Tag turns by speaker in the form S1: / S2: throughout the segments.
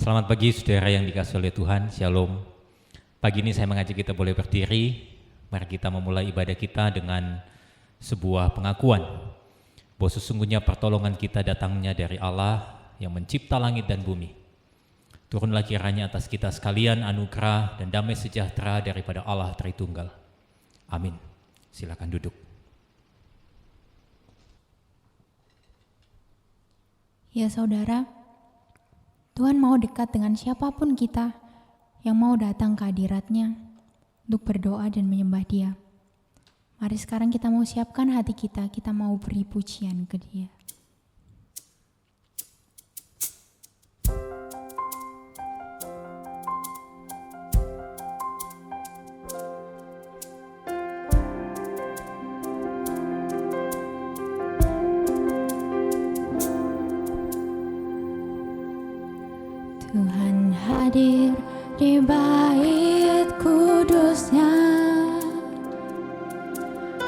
S1: Selamat pagi saudara yang dikasihi oleh Tuhan, Shalom. Pagi ini saya mengajak kita boleh berdiri. Mari kita memulai ibadah kita dengan sebuah pengakuan bahwa sesungguhnya pertolongan kita datangnya dari Allah yang mencipta langit dan bumi. Turunlah kiranya atas kita sekalian anugerah dan damai sejahtera daripada Allah Tritunggal. Amin. Silakan duduk.
S2: Ya saudara, Tuhan mau dekat dengan siapapun kita yang mau datang ke hadirat-Nya untuk berdoa dan menyembah Dia. Mari sekarang kita mau siapkan hati kita mau beri pujian ke Dia. Tuhan hadir di bait kudus-Nya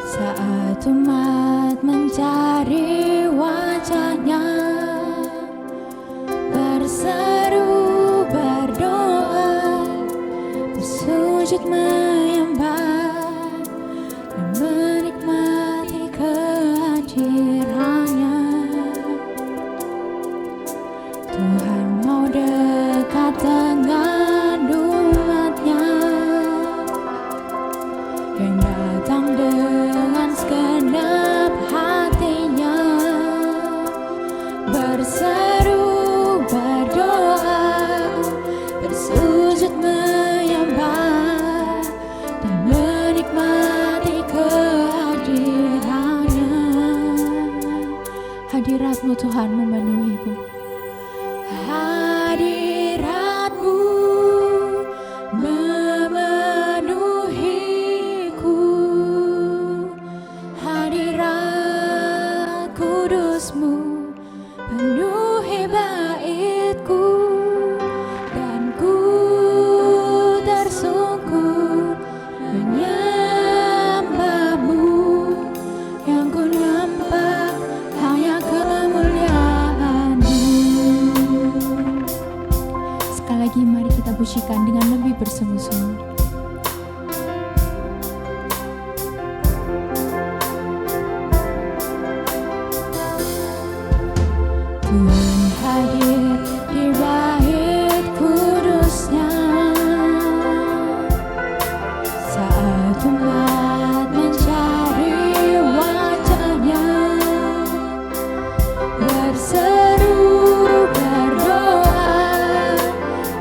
S2: saat umat mencari wajah-Nya, berseru, berdoa, bersujud menyembah dan menikmati kehadiran-Nya. Tuhan mau dekat dengan umat-Nya yang datang dengan segenap hatinya, berseru, berdoa, bersujud menyembah dan menikmati kehadiran-Nya. Hadirat-Mu Tuhan memenuhiku. Hadirat-Mu memenuhiku, hadirat kudus-Mu penuhi bait-Ku, dan ku tersungkur menyembah-Mu, yang ku nampak hanya kemuliaan-Mu. Sekali lagi mari kita pujikan dengan lebih bersungguh-sungguh. Tuhan hadir di bait kudus-Nya saat umat mencari wajah-Nya, berseru, berdoa,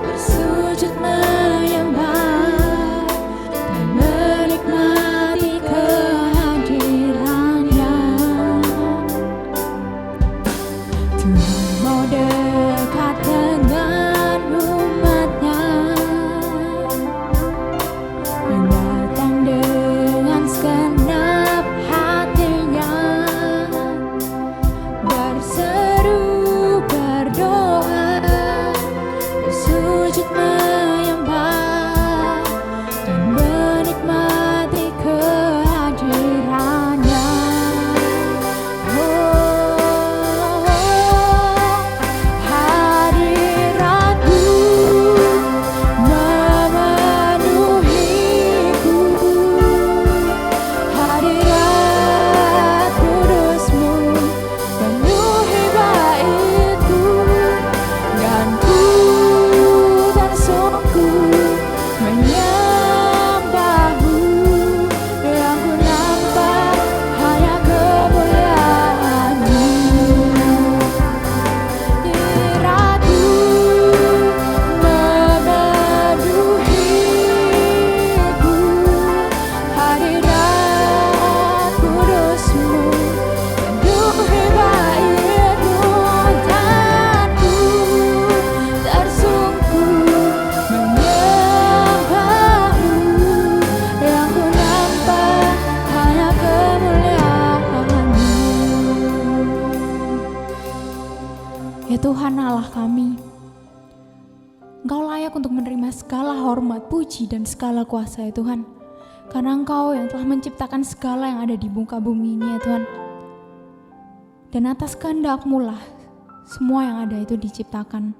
S2: bersujud menyembah dan menikmati kehadiran-Nya. Tuhan mau dekat dengan umat-Nya yang datang dengan segenap hatinya, berseru, berdoa, bersujud menyembah dan menikmati kehadiran-Nya. Hadirat-Mu memenuhiku, hadirat kudus-Mu penuhi bait-Ku, dan ku tersungkur menyembah-Mu, yang ku nampak hanya kemuliaan-Mu. Hadirat-Mu memenuhiku, hadirat kudus-Mu penuhi bait-Ku, dan ku tersungkur menyembah-Mu, yang ku nampak hanya kemuliaan-Mu. Ya Tuhan Allah kami, Engkau layak untuk menerima segala hormat, puji, dan segala kuasa ya Tuhan. Karena Engkau yang telah menciptakan segala yang ada di muka bumi ini ya Tuhan. Dan atas kehendak-Mu lah semua yang ada itu diciptakan.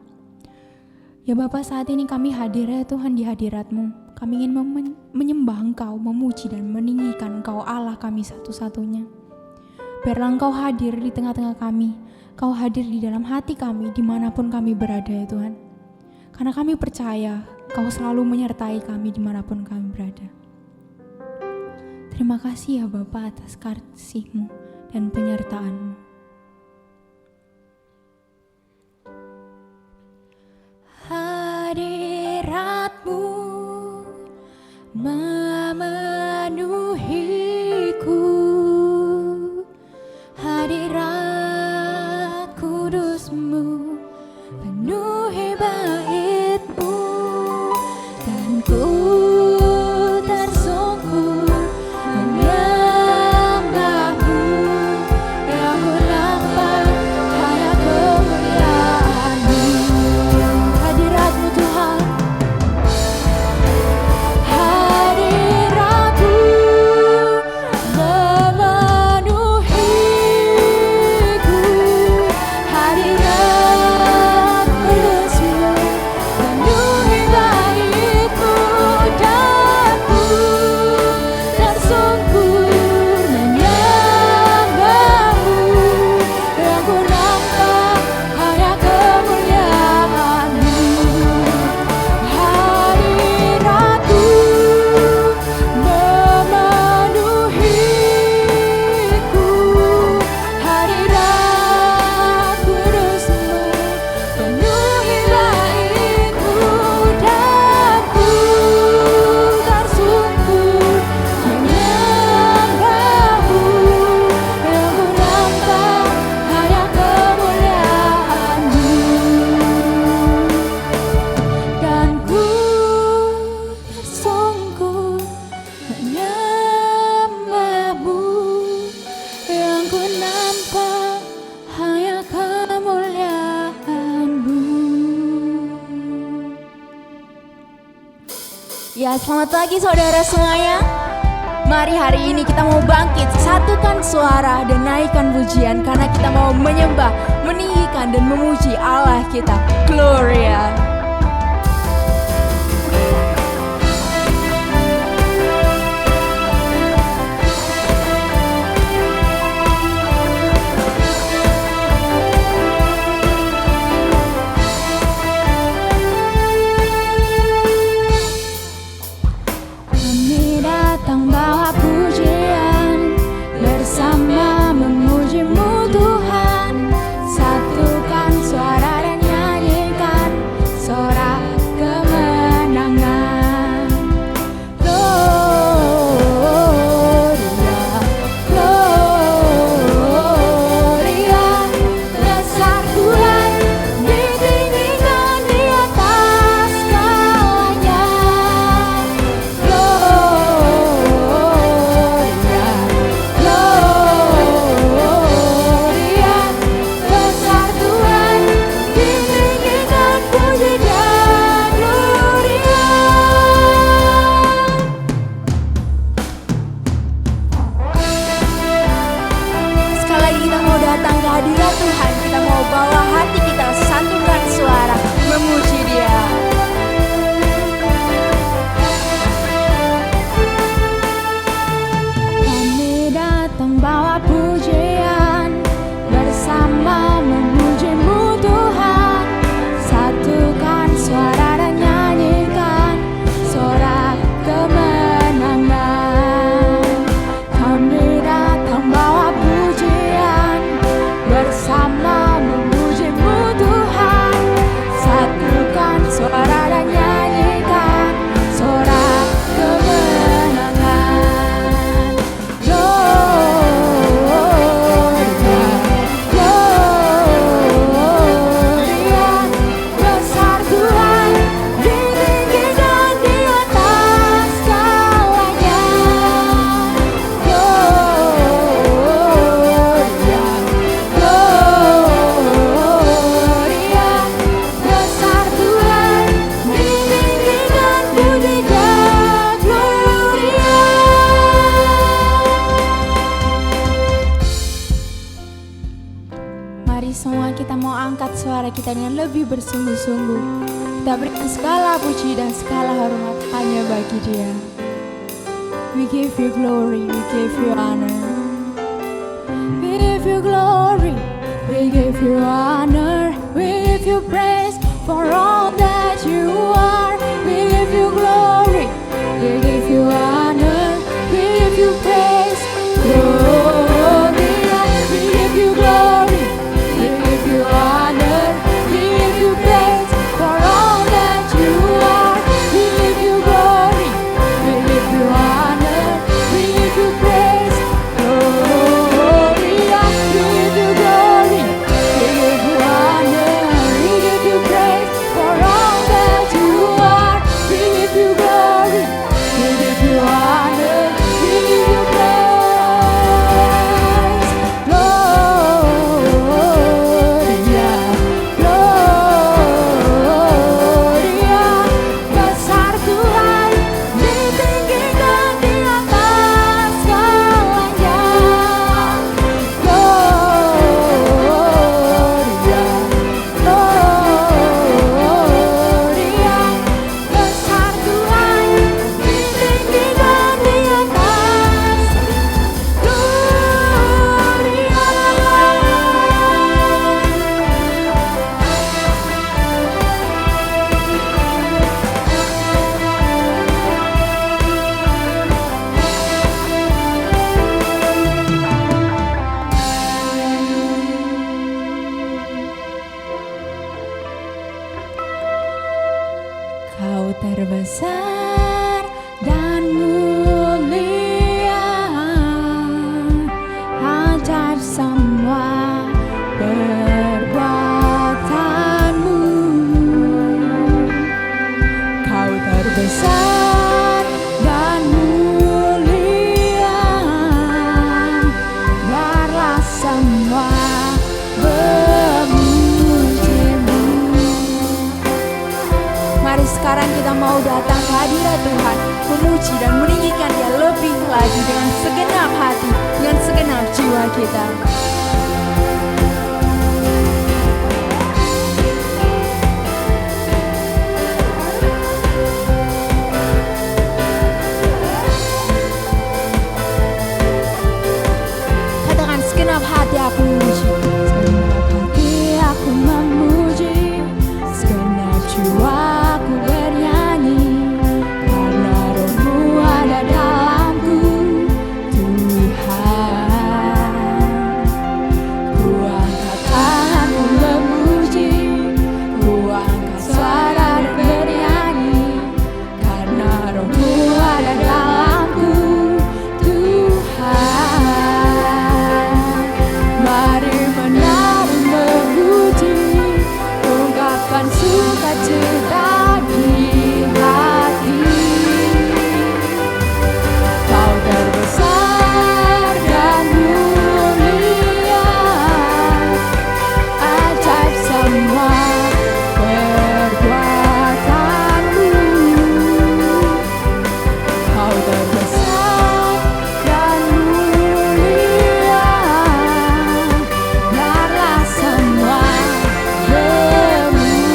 S2: Ya Bapa, saat ini kami hadir ya Tuhan di hadirat-Mu. Kami ingin menyembah Engkau, memuji dan meninggikan Engkau Allah kami satu-satunya. Biarlah Engkau hadir di tengah-tengah kami. Engkau hadir di dalam hati kami dimanapun kami berada ya Tuhan. Karena kami percaya Engkau selalu menyertai kami dimanapun kami berada. Terima kasih ya Bapa atas kasih-Mu dan penyertaan-Mu. Hadirat-Mu memenuhiku, hadirat kudus-Mu penuhi bait-Mu, dan ku tersungkur menyembah-Mu, yang ku nampak hanya kemuliaan-Mu. Hadirat-Mu Tuhan, hadirat-Mu memenuhiku, hadirat kudus-Mu penuhi bait-Mu, dan ku tersungkur menyembah-Mu, yang ku nampak hanya kemuliaan-Mu. Hadirat-Mu memenuhiku, hadirat kudus-Mu penuhi bait-Mu, dan ku tersungkur menyembah-Mu, yang ku nampak hanya kemuliaan-Mu, dan ku tersungkur menyembah-Mu, yang ku nampak hanya kemuliaan-Mu. Ya, selamat pagi saudara semuanya. Mari hari ini kita mau bangkit, satukan suara dan naikkan pujian, karena kita mau menyembah, meninggikan dan memuji Allah kita. Gloria. Kami datang bawa pujian, bersama memuji-Mu Tuhan. Satukan suara dan nyanyikan sorak kemenangan. Gloria, Gloria, besar Tuhan, ditinggikan di atas segalanya. Gloria, Gloria, besar Tuhan, ditinggikan puji dan gloria. Sekali lagi kita mau datang ke hadirat Tuhan, kita mau bawa hati kita, satukan suara, memuji Dia. Kami datang bawa pujian, bersama memuji-Mu Tuhan. Satukan suara dan nyanyikan sorak kemenangan. Kami datang bawa pujian, bersama memuji-Mu Tuhan. Satukan suara dan nyanyikan sorak kemenangan. Gloria, Gloria, besar Tuhan, ditinggikan di atas segalanya. Gloria, Gloria, besar Tuhan, ditinggikan puji dan gloria. Mari semua kita mau angkat suara kita dengan lebih bersungguh-sungguh. Kita berikan segala puji dan segala hormat hanya bagi Dia. We give you glory, we give you honor. We give you glory, we give you honor. We give you praise for all that you are. We give you glory, we give you honor. We give you praise, glory. We give you glory, we give you honor. We give you praise for all that you are. We give you glory, we give you honor. We give you praise, glory. We give you glory, we give you honor. We give you praise for all that you are. We give you glory, we give you honor. We give you praise, Gloria, Gloria. Besar Tuhan ditinggikan di atas segalanya. Gloria, Gloria. Besar Tuhan ditinggikan di atas. Kau terbesar dan mulia, ajaib semua perbuatanmu. Kau terbesar dan mulia, biarlah semua memujimu. Mari sekarang kita mau datang ke hadirat Tuhan, memuji dan meninggikan Dia lebih lagi dengan segenap hati, dengan segenap jiwa kita. Katakan segenap hati aku memuji, segenap hati aku memuji, segenap jiwa aku bernyanyi, karena Roh-Mu ada dalamku, Tuhan. Ku angkat tanganku memuji, ku angkat suara dan bernyanyi, karena Roh-Mu ada dalamku, Tuhan. Mari menari memuji, ungkapkan sukacita di hati. Kau terbesar dan mulia, ajaib semua perbuatanmu. Kau terbesar dan mulia, biarlah semua memujimu.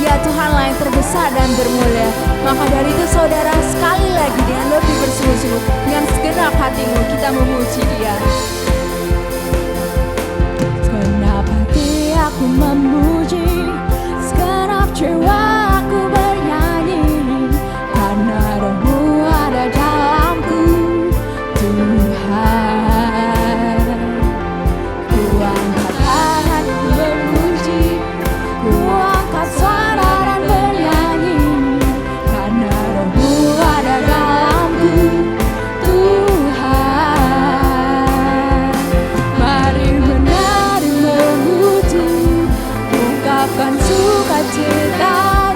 S2: Ya Tuhanlah yang terbesar dan bermulia. Maka dari itu saudara, sekali lagi dengan lebih bersungguh-sungguh, dengan segenap hatimu kita memuji Dia. Segenap hati aku memuji, segenap jiwa aku bernyanyi, karena Roh-Mu ada dalamku, Tuhan. Ku angkat tanganku memuji, ku angkat suara dan bernyanyi, karena Roh-Mu ada dalamku, Tuhan. Mari menari memuji, ungkapkan sukacita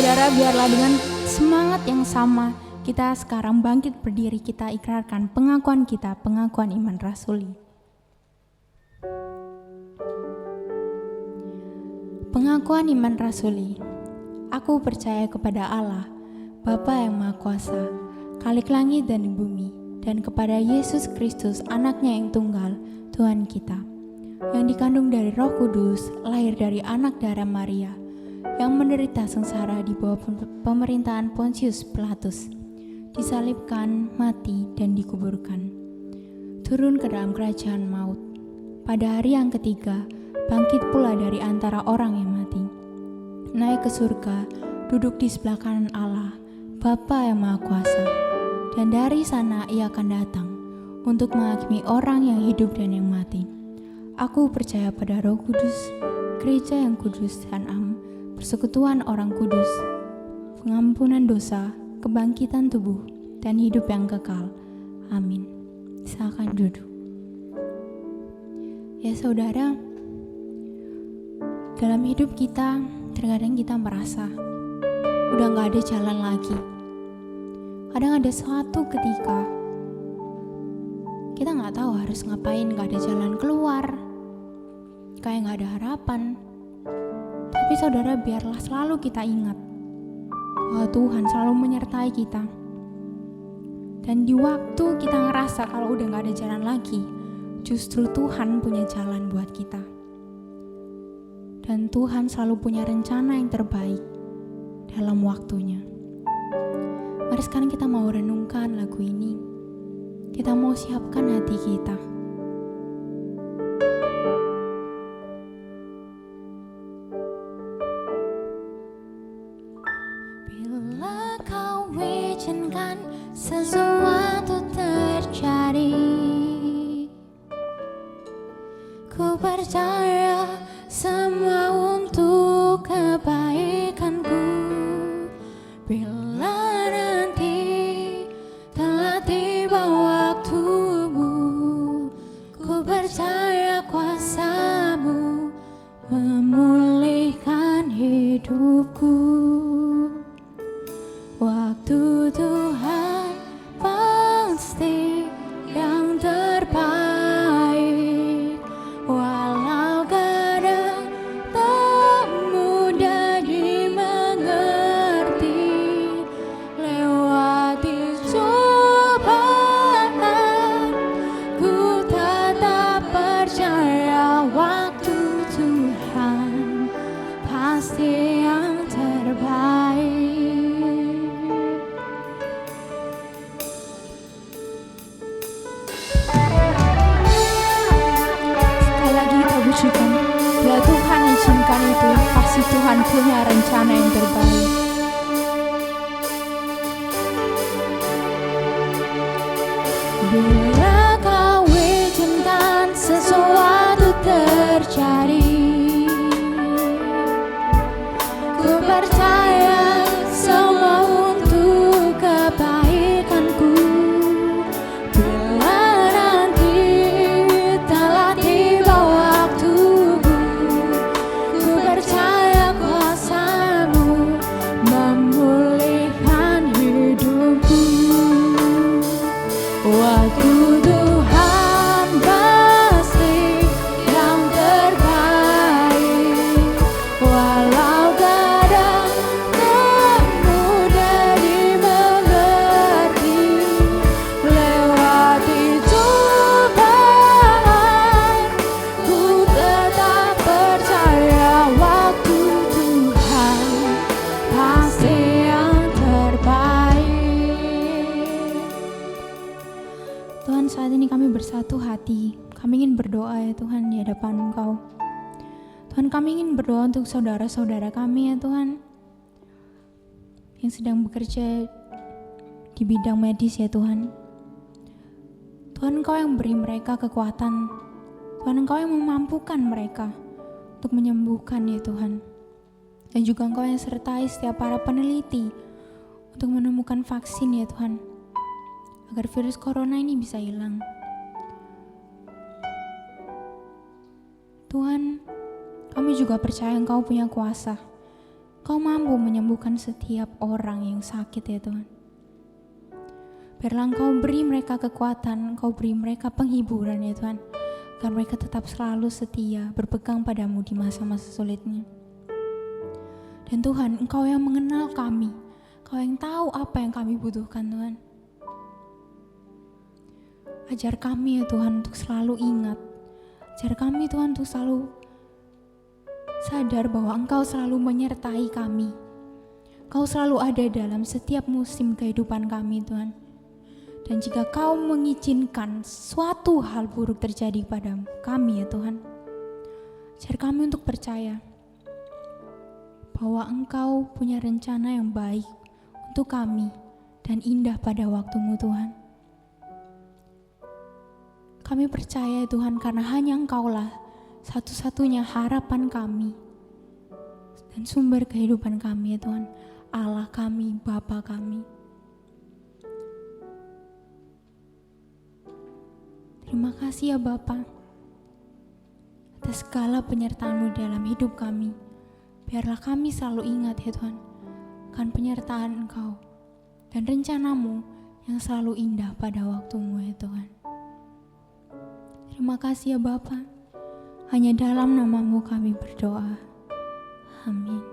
S2: saudara, biarlah dengan semangat yang sama kita sekarang bangkit berdiri, kita ikrarkan pengakuan kita, pengakuan iman rasuli. Pengakuan iman rasuli. Aku percaya kepada Allah, Bapa yang Maha Kuasa, Khalik langit dan bumi, dan kepada Yesus Kristus, Anaknya yang tunggal, Tuhan kita, yang dikandung dari Roh Kudus, lahir dari anak darah Maria, yang menderita sengsara di bawah pemerintahan Pontius Pilatus, disalibkan, mati, dan dikuburkan. Turun ke dalam kerajaan maut. Pada hari yang ketiga, bangkit pula dari antara orang yang mati. Naik ke surga, duduk di sebelah kanan Allah, Bapa yang Maha Kuasa. Dan dari sana ia akan datang untuk menghakimi orang yang hidup dan yang mati. Aku percaya pada Roh Kudus, gereja yang kudus dan am, persekutuan orang kudus, pengampunan dosa, kebangkitan tubuh, dan hidup yang kekal. Amin. Silakan duduk. Ya saudara, dalam hidup kita, terkadang kita merasa udah gak ada jalan lagi. Kadang ada suatu ketika kita gak tahu harus ngapain, gak ada jalan keluar, kayak gak ada harapan. Tapi saudara, biarlah selalu kita ingat bahwa Tuhan selalu menyertai kita. Dan di waktu kita ngerasa kalau udah gak ada jalan lagi, justru Tuhan punya jalan buat kita. Dan Tuhan selalu punya rencana yang terbaik dalam waktunya. Mari sekarang kita mau renungkan lagu ini. Kita mau siapkan hati kita. Bila kau izinkan sesuatu terjadi, ku percaya semua untuk kebaikanku. Bila nanti telah tiba waktumu, ku percaya kuasa-Mu memulihkan hidupku. Waktu Tuhan pasti yang terbaik, walau kadang tak mudah dimengerti. Lewati cobaan, ku tetap percaya waktu Tuhan pasti yang terbaik. Bila Tuhan izinkan itu, pasti Tuhan punya rencana yang terbaik. Bila kau izinkan sesuatu terjadi, ku percaya semua untuk kebaikanku. Bila nanti telah tiba waktumu, ku percaya kuasa-Mu memulihkan hidupku. Waktu Tuhan pasti yang terbaik, walau kadang tak mudah dimengerti. Lewati cobaan, ku tetap percaya waktu Tuhan pasti yang terbaik. Tuhan, saat ini kami bersatu hati. Kami ingin berdoa ya Tuhan di hadapan Engkau. Tuhan, kami ingin berdoa untuk saudara-saudara kami ya Tuhan, yang sedang bekerja di bidang medis ya Tuhan. Tuhan, Engkau yang beri mereka kekuatan. Tuhan, Engkau yang memampukan mereka untuk menyembuhkan ya Tuhan. Dan juga Engkau yang sertai setiap para peneliti untuk menemukan vaksin ya Tuhan, agar virus corona ini bisa hilang. Tuhan, kami juga percaya Engkau punya kuasa. Engkau Engkau mampu menyembuhkan setiap orang yang sakit ya Tuhan. Biarlah Engkau beri mereka kekuatan, Engkau beri mereka penghiburan ya Tuhan, agar mereka tetap selalu setia berpegang padamu di masa-masa sulitnya. Dan Tuhan, Engkau yang mengenal kami, Engkau yang tahu apa yang kami butuhkan Tuhan. Ajar kami ya Tuhan untuk selalu ingat, ajar kami Tuhan untuk selalu sadar bahwa Engkau selalu menyertai kami. Engkau selalu ada dalam setiap musim kehidupan kami Tuhan. Dan jika Kau mengizinkan suatu hal buruk terjadi pada kami ya Tuhan, ajar kami untuk percaya bahwa Engkau punya rencana yang baik untuk kami dan indah pada waktu-Mu Tuhan. Kami percaya Tuhan karena hanya Engkaulah satu-satunya harapan kami dan sumber kehidupan kami ya Tuhan, Allah kami, Bapa kami. Terima kasih ya Bapa atas segala penyertaan-Mu dalam hidup kami. Biarlah kami selalu ingat ya Tuhan akan penyertaan Engkau dan rencana-Mu yang selalu indah pada waktu-Mu ya Tuhan. Terima kasih ya Bapa. Hanya dalam nama-Mu kami berdoa. Amin.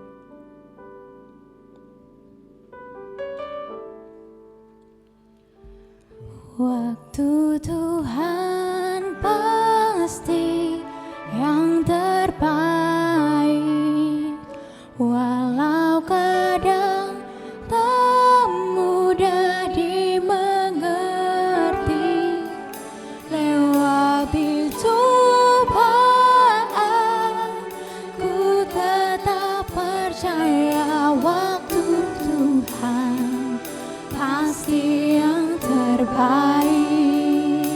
S2: Waktu Tuhan pasti yang terbaik, walau kadang tak mudah dimengerti. Lewati cobaan, ku tetap percaya waktu Tuhan pasti yang terbaik.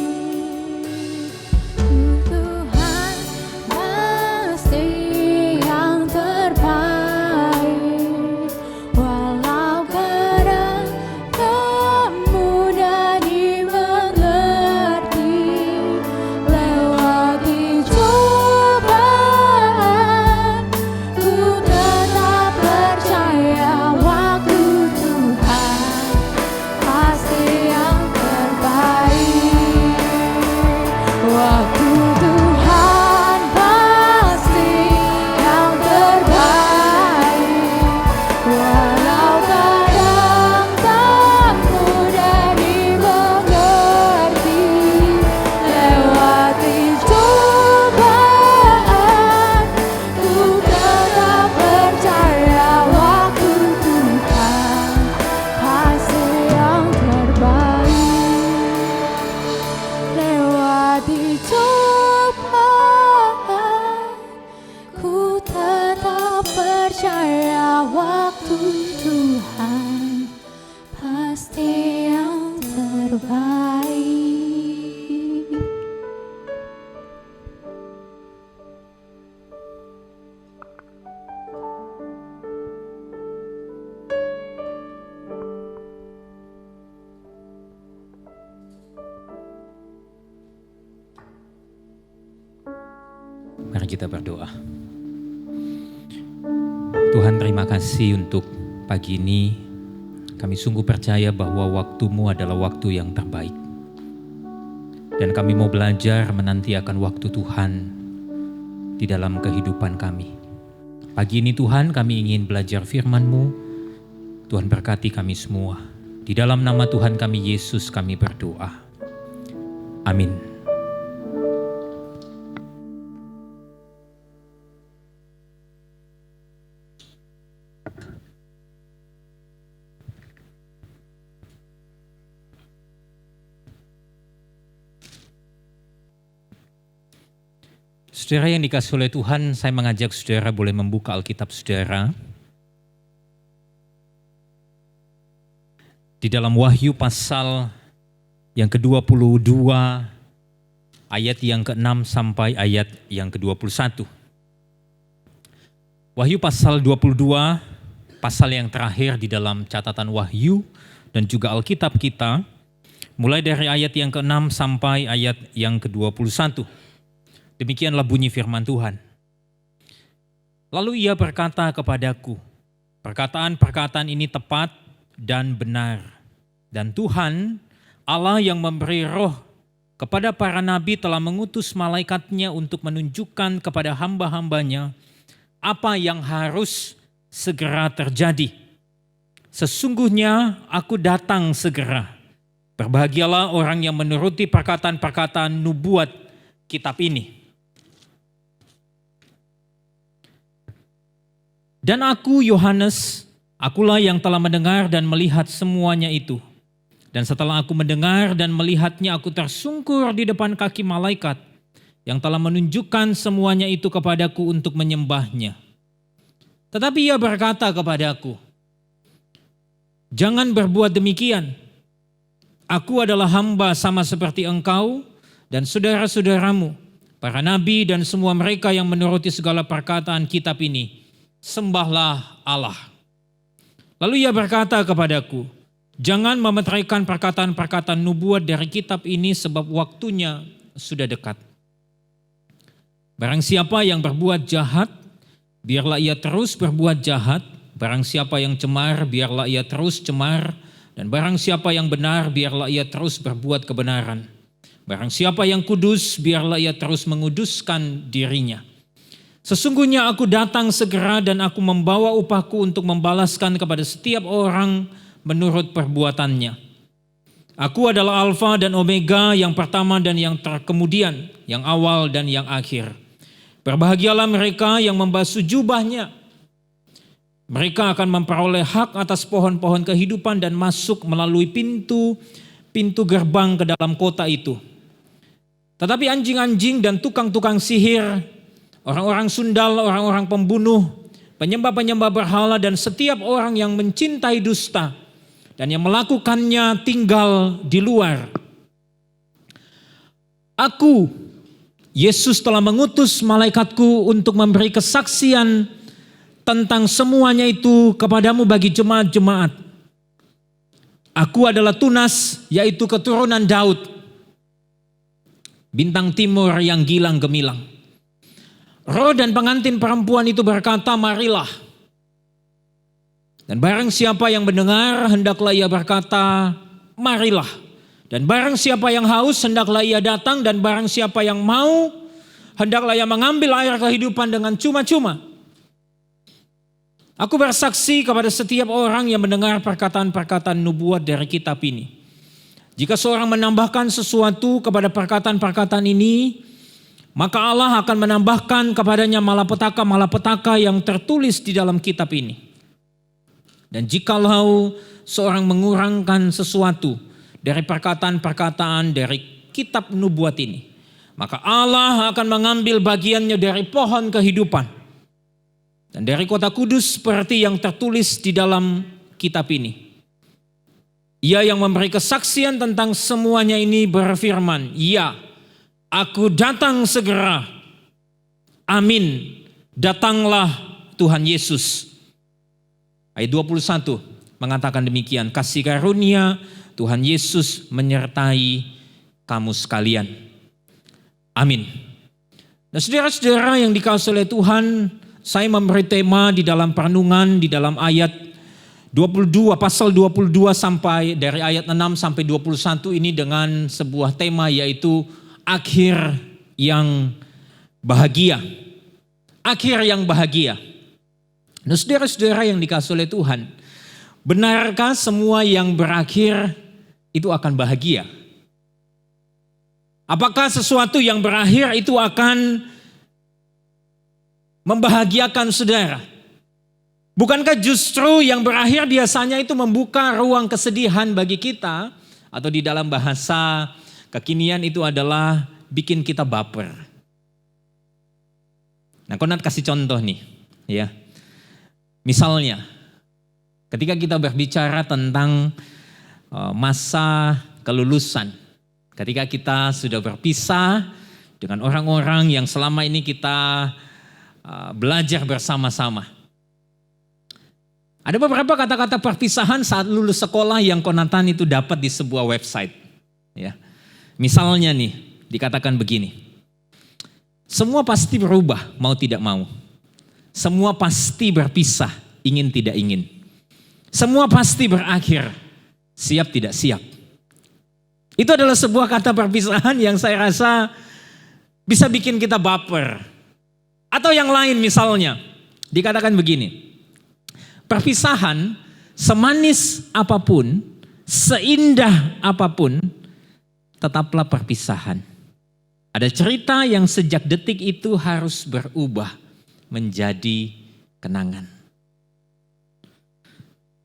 S2: Tuhan pasti yang terbaik, walau kadang tak mudah dimengerti. Lewati cobaan, ku tetap percaya waktu Tuhan pasti yang terbaik. Waktu Tuhan pasti yang terbaik, walau kadang tak mudah dimengerti. Lewati cobaan, ku tetap percaya waktu Tuhan pasti yang terbaik. Lewati cobaan, ku tetap percaya waktu Tuhan pasti yang terbaik.
S1: Mari kita berdoa. Tuhan, terima kasih untuk pagi ini. Kami sungguh percaya bahwa waktu-Mu adalah waktu yang terbaik. Dan kami mau belajar menanti akan waktu Tuhan di dalam kehidupan kami. Pagi ini Tuhan, kami ingin belajar firman-Mu. Tuhan berkati kami semua. Di dalam nama Tuhan kami Yesus kami berdoa. Amin. Saudara yang dikasihi oleh Tuhan, saya mengajak saudara boleh membuka Alkitab saudara. Di dalam Wahyu pasal yang ke-22, ayat yang ke-6 sampai ayat yang ke-21. Wahyu pasal 22, pasal yang terakhir di dalam catatan Wahyu dan juga Alkitab kita, mulai dari ayat yang ke-6 sampai ayat yang ke-21. Demikianlah bunyi firman Tuhan. Lalu ia berkata kepadaku, Perkataan-perkataan ini tepat dan benar. Dan Tuhan, Allah yang memberi roh kepada para nabi telah mengutus malaikatnya untuk menunjukkan kepada hamba-hambanya apa yang harus segera terjadi. Sesungguhnya aku datang segera. Berbahagialah orang yang menuruti perkataan-perkataan nubuat kitab ini. Dan aku, Yohanes, akulah yang telah mendengar dan melihat semuanya itu. Dan setelah aku mendengar dan melihatnya, aku tersungkur di depan kaki malaikat yang telah menunjukkan semuanya itu kepadaku untuk menyembahnya. Tetapi ia berkata kepadaku, "Jangan berbuat demikian. Aku adalah hamba sama seperti engkau dan saudara-saudaramu, para nabi dan semua mereka yang menuruti segala perkataan kitab ini. Sembahlah Allah." Lalu ia berkata kepadaku, "Jangan memeteraikan perkataan-perkataan nubuat dari kitab ini sebab waktunya sudah dekat. Barang siapa yang berbuat jahat, biarlah ia terus berbuat jahat. Barang siapa yang cemar, biarlah ia terus cemar. Dan barang siapa yang benar, biarlah ia terus berbuat kebenaran. Barang siapa yang kudus, biarlah ia terus menguduskan dirinya. Sesungguhnya aku datang segera dan aku membawa upahku untuk membalaskan kepada setiap orang menurut perbuatannya. Aku adalah Alfa dan Omega, yang pertama dan yang terkemudian, yang awal dan yang akhir. Berbahagialah mereka yang membasuh jubahnya. Mereka akan memperoleh hak atas pohon-pohon kehidupan dan masuk melalui pintu gerbang ke dalam kota itu. Tetapi anjing-anjing dan tukang-tukang sihir, orang-orang sundal, orang-orang pembunuh, penyembah-penyembah berhala dan setiap orang yang mencintai dusta dan yang melakukannya tinggal di luar. Aku, Yesus, telah mengutus malaikatku untuk memberi kesaksian tentang semuanya itu kepadamu bagi jemaat-jemaat. Aku adalah Tunas, yaitu keturunan Daud, bintang timur yang gilang gemilang. Roh dan pengantin perempuan itu berkata, "Marilah." Dan barang siapa yang mendengar, hendaklah ia berkata, "Marilah." Dan barang siapa yang haus, hendaklah ia datang. Dan barang siapa yang mau, hendaklah ia mengambil air kehidupan dengan cuma-cuma. Aku bersaksi kepada setiap orang yang mendengar perkataan-perkataan nubuat dari kitab ini. Jika seorang menambahkan sesuatu kepada perkataan-perkataan ini, maka Allah akan menambahkan kepadanya malapetaka-malapetaka yang tertulis di dalam kitab ini. Dan jikalau seorang mengurangkan sesuatu dari perkataan-perkataan dari kitab nubuat ini, maka Allah akan mengambil bagiannya dari pohon kehidupan dan dari kota kudus seperti yang tertulis di dalam kitab ini. Ia yang memberi kesaksian tentang semuanya ini berfirman, "Ya, aku datang segera. Amin. Datanglah Tuhan Yesus." Ayat 21 mengatakan demikian, "Kasih karunia Tuhan Yesus menyertai kamu sekalian." Amin. Nah, saudara-saudara yang dikasihi oleh Tuhan, saya memberi tema di dalam perenungan di dalam ayat 22, pasal 22 sampai dari ayat 6 sampai 21 ini dengan sebuah tema yaitu akhir yang bahagia. Akhir yang bahagia. Nah, saudara-saudara yang dikasihi oleh Tuhan, benarkah semua yang berakhir itu akan bahagia? Apakah sesuatu yang berakhir itu akan membahagiakan saudara? Bukankah justru yang berakhir biasanya itu membuka ruang kesedihan bagi kita, atau di dalam bahasa kekinian itu adalah bikin kita baper. Nah, Konat kasih contoh nih, ya. Misalnya, ketika kita berbicara tentang masa kelulusan, ketika kita sudah berpisah dengan orang-orang yang selama ini kita belajar bersama-sama. Ada beberapa kata-kata perpisahan saat lulus sekolah yang Konatan itu dapat di sebuah website. Ya. Misalnya nih, dikatakan begini. Semua pasti berubah, mau tidak mau. Semua pasti berpisah,
S3: ingin tidak ingin. Semua pasti berakhir, siap tidak siap. Itu adalah sebuah kata perpisahan yang saya rasa bisa bikin kita baper. Atau yang lain misalnya, dikatakan begini, perpisahan semanis apapun, seindah apapun, tetaplah perpisahan. Ada cerita yang sejak detik itu harus berubah menjadi kenangan.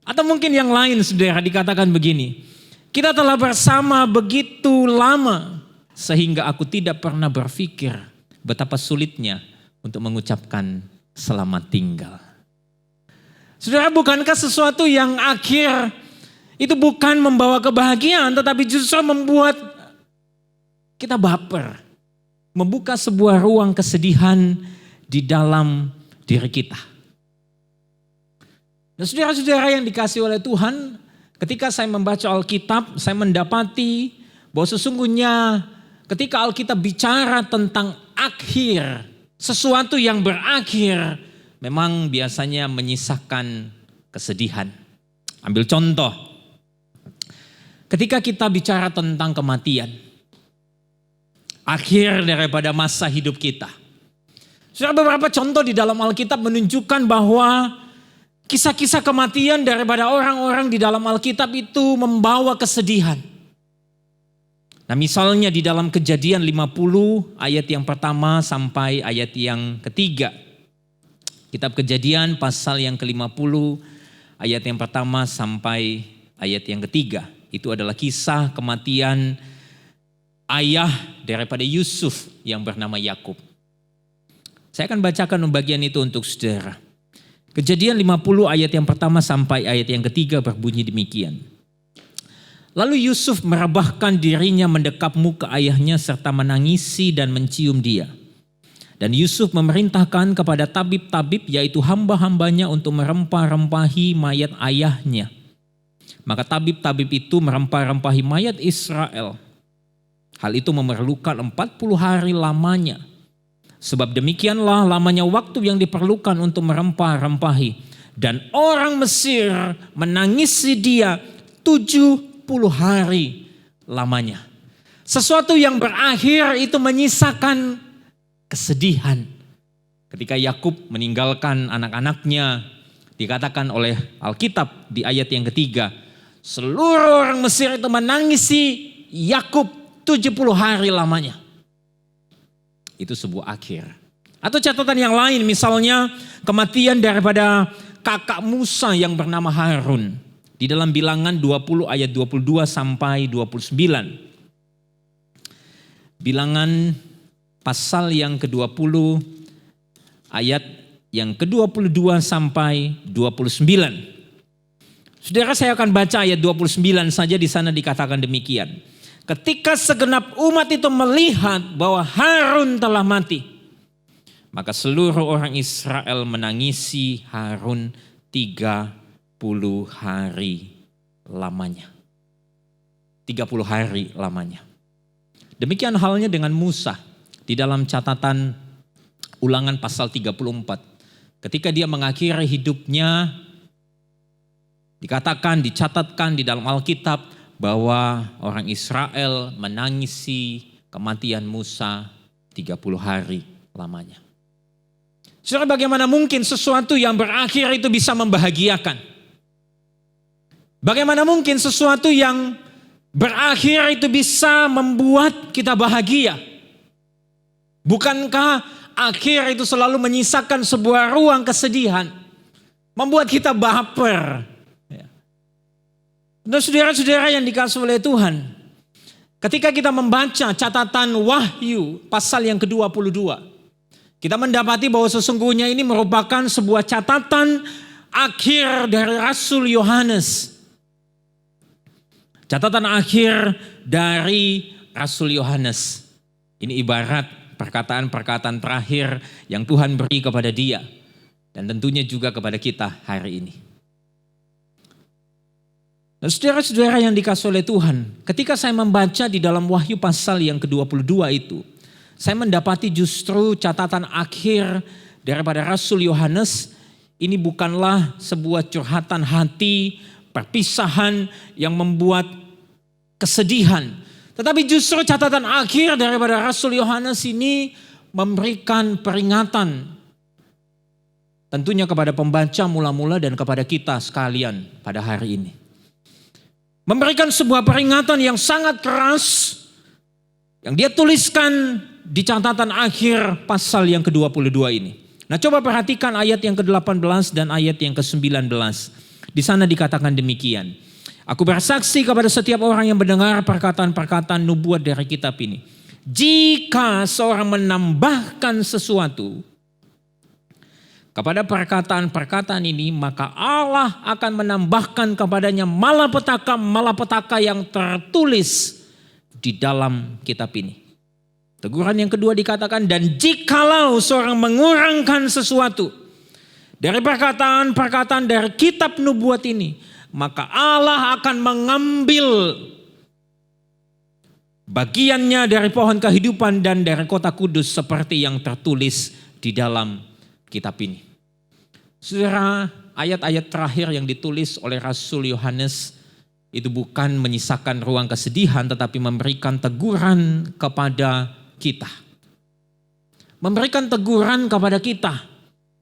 S3: Atau mungkin yang lain saudara, dikatakan begini, kita telah bersama begitu lama sehingga aku tidak pernah berpikir betapa sulitnya untuk mengucapkan selamat tinggal. Saudara, bukankah sesuatu yang akhir itu bukan membawa kebahagiaan, tetapi justru membuat kita baper, membuka sebuah ruang kesedihan di dalam diri kita. Dan saudara-saudara yang dikasihi oleh Tuhan, ketika saya membaca Alkitab, saya mendapati bahwa sesungguhnya ketika Alkitab bicara tentang akhir, sesuatu yang berakhir, memang biasanya menyisakan kesedihan. Ambil contoh, ketika kita bicara tentang kematian, akhir daripada masa hidup kita. Sudah beberapa contoh di dalam Alkitab menunjukkan bahwa kisah-kisah kematian daripada orang-orang di dalam Alkitab itu membawa kesedihan. Nah, misalnya di dalam Kejadian 50 ayat yang pertama sampai ayat yang ketiga. Kitab Kejadian pasal yang ke-50 ayat yang pertama sampai ayat yang ketiga. Itu adalah kisah kematian ayah daripada Yusuf yang bernama Yakub. Saya akan bacakan bagian itu untuk saudara. Kejadian 50 ayat yang pertama sampai ayat yang ketiga berbunyi demikian. Lalu Yusuf merebahkan dirinya mendekap muka ayahnya serta menangisi dan mencium dia. Dan Yusuf memerintahkan kepada tabib-tabib yaitu hamba-hambanya untuk merempah-rempahi mayat ayahnya. Maka tabib-tabib itu merempah-rempahi mayat Israel. Hal itu memerlukan 40 hari lamanya. Sebab demikianlah lamanya waktu yang diperlukan untuk merempah-rempahi. Dan orang Mesir menangisi dia 70 hari lamanya. Sesuatu yang berakhir itu menyisakan kesedihan. Ketika Yakub meninggalkan anak-anaknya, dikatakan oleh Alkitab di ayat yang ketiga, seluruh orang Mesir itu menangisi Yakub 70 hari lamanya. Itu sebuah akhir. Atau catatan yang lain misalnya kematian daripada kakak Musa yang bernama Harun. Di dalam Bilangan 20 ayat 22 sampai 29. Bilangan pasal yang ke-20 ayat yang ke-22 sampai 29. Saudara, saya akan baca ayat 29 saja, di sana dikatakan demikian. Ketika segenap umat itu melihat bahwa Harun telah mati, maka seluruh orang Israel menangisi Harun 30 hari lamanya. 30 hari lamanya. Demikian halnya dengan Musa di dalam catatan Ulangan pasal 34. Ketika dia mengakhiri hidupnya, dicatatkan di dalam Alkitab bahwa orang Israel menangisi kematian Musa 30 hari lamanya. Saudara, bagaimana mungkin sesuatu yang berakhir itu bisa membahagiakan? Bagaimana mungkin sesuatu yang berakhir itu bisa membuat kita bahagia? Bukankah akhir itu selalu menyisakan sebuah ruang kesedihan, membuat kita baper? Dan saudara-saudara yang dikasihi oleh Tuhan, ketika kita membaca catatan Wahyu pasal yang ke-22, kita mendapati bahwa sesungguhnya ini merupakan sebuah catatan akhir dari Rasul Yohanes. Catatan akhir dari Rasul Yohanes. Ini ibarat perkataan-perkataan terakhir yang Tuhan beri kepada dia. Dan tentunya juga kepada kita hari ini. Dan saudara-saudara yang dikasihi oleh Tuhan, ketika saya membaca di dalam Wahyu pasal yang ke-22 itu, saya mendapati justru catatan akhir daripada Rasul Yohanes ini bukanlah sebuah curhatan hati, perpisahan yang membuat kesedihan. Tetapi justru catatan akhir daripada Rasul Yohanes ini memberikan peringatan. Tentunya kepada pembaca mula-mula dan kepada kita sekalian pada hari ini. Memberikan sebuah peringatan yang sangat keras yang dia tuliskan di catatan akhir pasal yang ke-22 ini. Nah, coba perhatikan ayat yang ke-18 dan ayat yang ke-19. Di sana dikatakan demikian. Aku bersaksi kepada setiap orang yang mendengar perkataan-perkataan nubuat dari kitab ini. Jika seorang menambahkan sesuatu kepada perkataan-perkataan ini, maka Allah akan menambahkan kepadanya malapetaka yang tertulis di dalam kitab ini. Teguran yang kedua dikatakan, dan jikalau seorang mengurangkan sesuatu dari perkataan-perkataan dari kitab nubuat ini, maka Allah akan mengambil bagiannya dari pohon kehidupan dan dari kota kudus seperti yang tertulis di dalam kitab ini. Saudara, ayat-ayat terakhir yang ditulis oleh Rasul Yohanes itu bukan menyisakan ruang kesedihan, tetapi memberikan teguran kepada kita. Memberikan teguran kepada kita.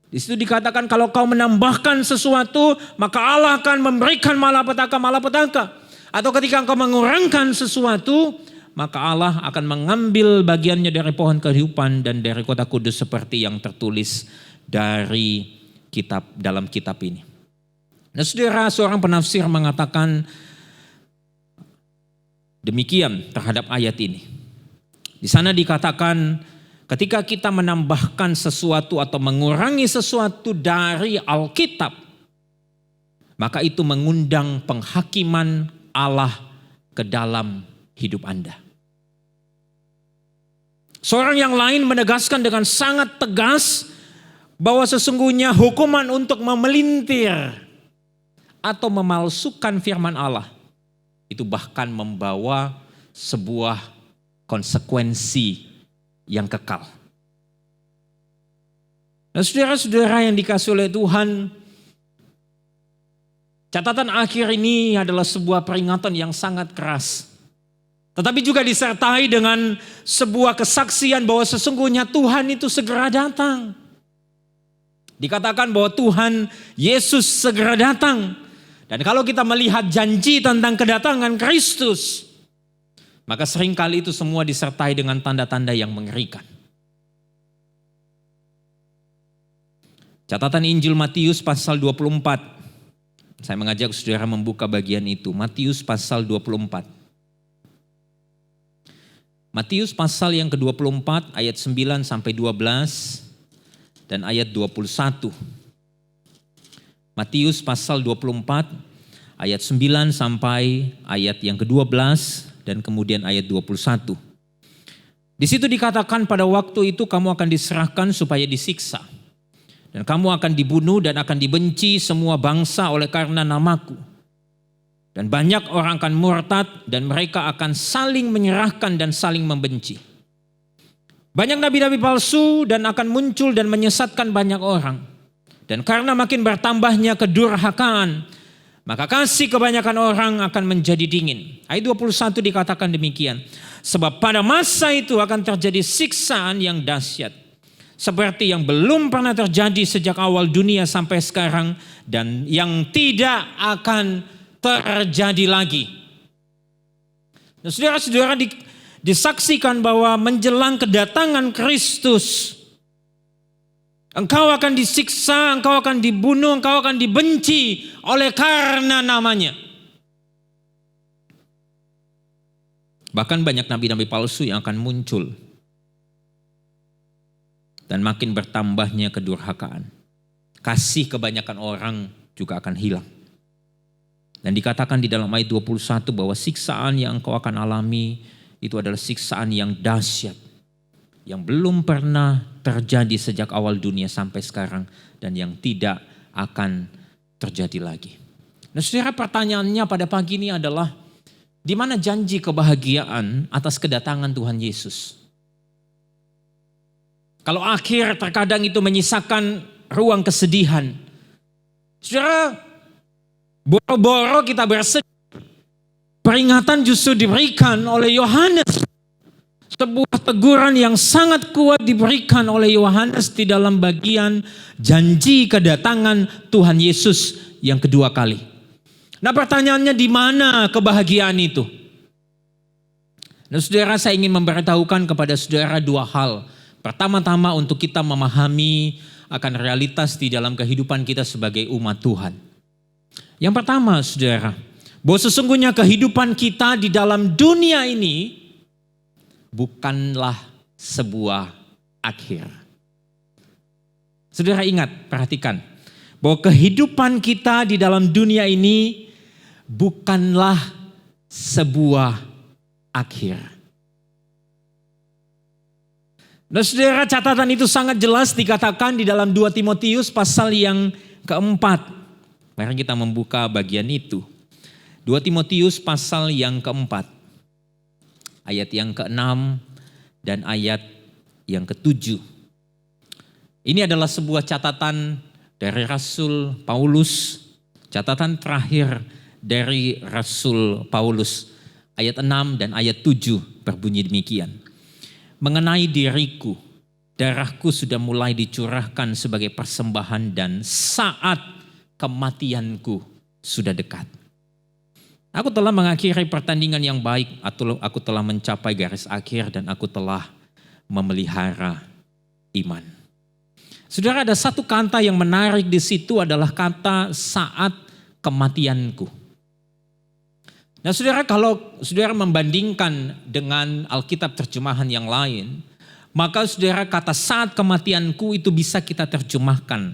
S3: Di situ dikatakan kalau kau menambahkan sesuatu, maka Allah akan memberikan malapetaka. Atau ketika engkau mengurangkan sesuatu, maka Allah akan mengambil bagiannya dari pohon kehidupan dan dari kota kudus seperti yang tertulis dari dalam kitab ini. Nah, saudara, seorang penafsir mengatakan demikian terhadap ayat ini. Di sana dikatakan ketika kita menambahkan sesuatu atau mengurangi sesuatu dari Alkitab, maka itu mengundang penghakiman Allah ke dalam hidup Anda. Seorang yang lain menegaskan dengan sangat tegas bahwa sesungguhnya hukuman untuk memelintir atau memalsukan firman Allah itu bahkan membawa sebuah konsekuensi yang kekal. Nah, saudara-saudara yang dikasihi oleh Tuhan, catatan akhir ini adalah sebuah peringatan yang sangat keras. Tetapi juga disertai dengan sebuah kesaksian bahwa sesungguhnya Tuhan itu segera datang. Dikatakan bahwa Tuhan Yesus segera datang. Dan kalau kita melihat janji tentang kedatangan Kristus, maka seringkali itu semua disertai dengan tanda-tanda yang mengerikan. Catatan Injil Matius pasal 24. Saya mengajak saudara membuka bagian itu. Matius pasal 24. Matius pasal yang ke-24 ayat 9 sampai 12 dan ayat 21. Matius pasal 24 ayat 9 sampai ayat yang ke-12 dan kemudian ayat 21. Di situ dikatakan pada waktu itu kamu akan diserahkan supaya disiksa. Dan kamu akan dibunuh dan akan dibenci semua bangsa oleh karena namaku. Dan banyak orang akan murtad dan mereka akan saling menyerahkan dan saling membenci. Banyak nabi-nabi palsu dan akan muncul dan menyesatkan banyak orang. Dan karena makin bertambahnya kedurhakaan, maka kasih kebanyakan orang akan menjadi dingin. Ayat 21 dikatakan demikian. Sebab pada masa itu akan terjadi siksaan yang dahsyat. Seperti yang belum pernah terjadi sejak awal dunia sampai sekarang. Dan yang tidak akan terjadi lagi. Nah, saudara-saudara, disaksikan bahwa menjelang kedatangan Kristus, engkau akan disiksa, engkau akan dibunuh, engkau akan dibenci oleh karena namanya. Bahkan banyak nabi-nabi palsu yang akan muncul. Dan makin bertambahnya kedurhakaan. Kasih kebanyakan orang juga akan hilang. Dan dikatakan di dalam ayat 21 bahwa siksaan yang engkau akan alami itu adalah siksaan yang dahsyat. Yang belum pernah terjadi sejak awal dunia sampai sekarang dan yang tidak akan terjadi lagi. Nah, saudara, pertanyaannya pada pagi ini adalah di mana janji kebahagiaan atas kedatangan Tuhan Yesus? Kalau akhir terkadang itu menyisakan ruang kesedihan, Saudara, boro-boro kita bersedih. Peringatan justru diberikan oleh Yohanes. Sebuah teguran yang sangat kuat diberikan oleh Yohanes di dalam bagian janji kedatangan Tuhan Yesus yang kedua kali. Nah, pertanyaannya, di mana kebahagiaan itu? Nah, saudara, saya ingin memberitahukan kepada saudara dua hal. Pertama-tama untuk kita memahami akan realitas di dalam kehidupan kita sebagai umat Tuhan. Yang pertama, saudara, bahwa sesungguhnya kehidupan kita di dalam dunia ini bukanlah sebuah akhir. Saudara ingat, perhatikan, bahwa kehidupan kita di dalam dunia ini bukanlah sebuah akhir. Nah, saudara, catatan itu sangat jelas dikatakan di dalam 2 Timotius pasal yang keempat. Mari kita membuka bagian itu. 2 Timotius pasal yang keempat. Ayat yang ke-6 dan ayat yang ke-7. Ini adalah sebuah catatan dari Rasul Paulus. Catatan terakhir dari Rasul Paulus. Ayat 6 dan ayat 7 berbunyi demikian. Mengenai diriku, darahku sudah mulai dicurahkan sebagai persembahan dan saat kematianku sudah dekat. Aku telah mengakhiri pertandingan yang baik, aku telah mencapai garis akhir dan aku telah memelihara iman. Saudara, ada satu kata yang menarik di situ adalah kata saat kematianku. Nah, saudara, kalau saudara membandingkan dengan Alkitab terjemahan yang lain, maka saudara, kata saat kematianku itu bisa kita terjemahkan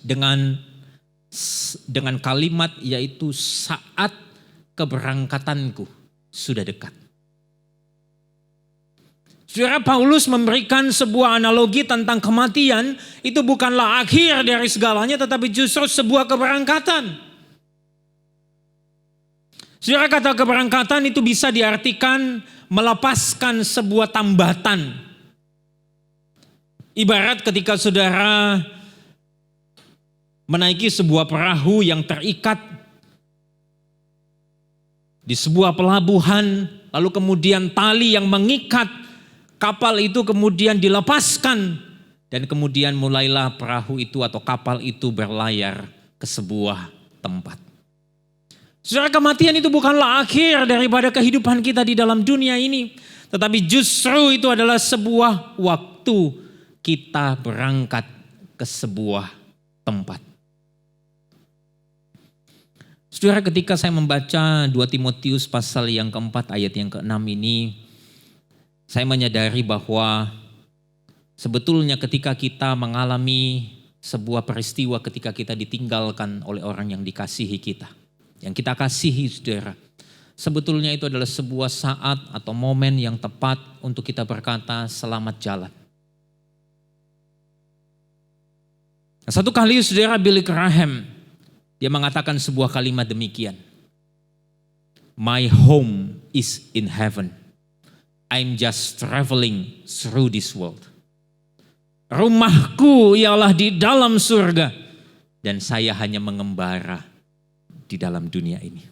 S3: dengan kalimat yaitu saat keberangkatanku sudah dekat. Saudara, Paulus memberikan sebuah analogi tentang kematian itu bukanlah akhir dari segalanya tetapi justru sebuah keberangkatan. Saudara, kata keberangkatan itu bisa diartikan melepaskan sebuah tambatan. Ibarat ketika saudara menaiki sebuah perahu yang terikat di sebuah pelabuhan, lalu kemudian tali yang mengikat kapal itu kemudian dilepaskan dan kemudian mulailah perahu itu atau kapal itu berlayar ke sebuah tempat. Saudara, kematian itu bukanlah akhir daripada kehidupan kita di dalam dunia ini, tetapi justru itu adalah sebuah waktu kita berangkat ke sebuah tempat. Saudara, ketika saya membaca 2 Timotius pasal yang keempat ayat yang ke-6 ini, saya menyadari bahwa sebetulnya ketika kita mengalami sebuah peristiwa ketika kita ditinggalkan oleh orang yang dikasihi kita, yang kita kasihi, saudara, sebetulnya itu adalah sebuah saat atau momen yang tepat untuk kita berkata selamat jalan. Satu kali saudara, Billy Graham, dia mengatakan sebuah kalimat demikian. My home is in heaven. I'm just traveling through this world. Rumahku ialah di dalam surga dan saya hanya mengembara di dalam dunia ini.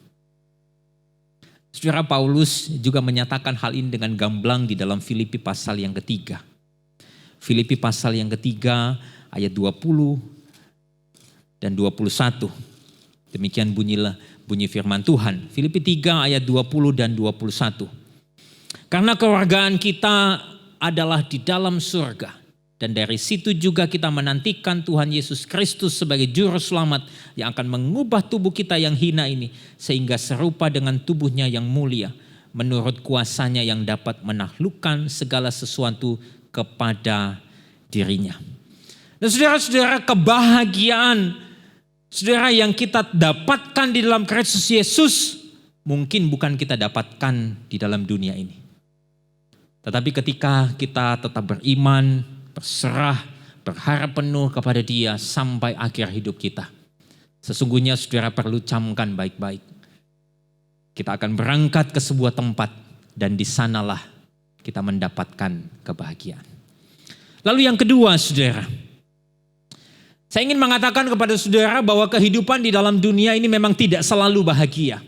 S3: Saudara, Paulus juga menyatakan hal ini dengan gamblang di dalam Filipi pasal yang ketiga. Filipi pasal yang ketiga ayat 20 dan 21. Demikian bunyi firman Tuhan. Filipi 3 ayat 20 dan 21. Karena kewargaan kita adalah di dalam surga. Dan dari situ juga kita menantikan Tuhan Yesus Kristus sebagai juru selamat yang akan mengubah tubuh kita yang hina ini. Sehingga serupa dengan tubuhnya yang mulia. Menurut kuasanya yang dapat menaklukkan segala sesuatu kepada dirinya. Dan saudara-saudara, kebahagiaan saudara yang kita dapatkan di dalam Kristus Yesus mungkin bukan kita dapatkan di dalam dunia ini. Tetapi ketika kita tetap beriman, berserah, berharap penuh kepada Dia sampai akhir hidup kita. Sesungguhnya saudara perlu camkan baik-baik. Kita akan berangkat ke sebuah tempat dan di sanalah kita mendapatkan kebahagiaan. Lalu yang kedua, saudara, Saya ingin mengatakan kepada saudara bahwa kehidupan di dalam dunia ini memang tidak selalu bahagia.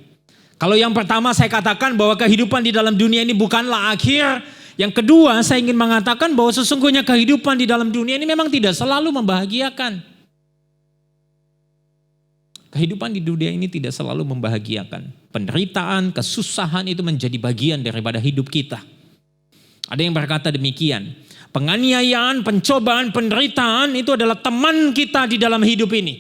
S3: Kalau yang pertama saya katakan bahwa kehidupan di dalam dunia ini bukanlah akhir. Yang kedua saya ingin mengatakan bahwa sesungguhnya kehidupan di dalam dunia ini memang tidak selalu membahagiakan. Kehidupan di dunia ini tidak selalu membahagiakan. Penderitaan, kesusahan itu menjadi bagian daripada hidup kita. Ada yang berkata demikian. Penganiayaan, pencobaan, penderitaan itu adalah teman kita di dalam hidup ini.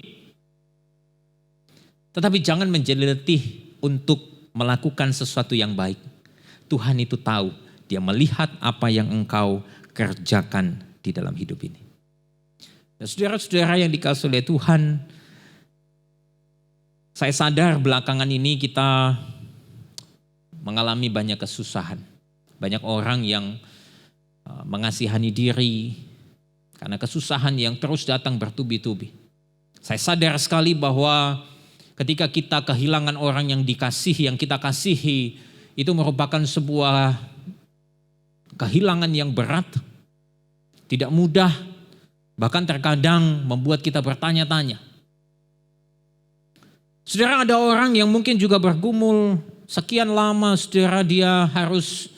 S3: Tetapi jangan menjadi letih untuk melakukan sesuatu yang baik. Tuhan itu tahu, Dia melihat apa yang engkau kerjakan di dalam hidup ini. Dan saudara-saudara yang dikasihi oleh Tuhan, saya sadar belakangan ini kita mengalami banyak kesusahan. Banyak orang yang mengasihani diri karena kesusahan yang terus datang bertubi-tubi. Saya sadar sekali bahwa ketika kita kehilangan orang yang dikasihi, yang kita kasihi, itu merupakan sebuah kehilangan yang berat, tidak mudah, bahkan terkadang membuat kita bertanya-tanya. Saudara, ada orang yang mungkin juga bergumul sekian lama, saudara, dia harus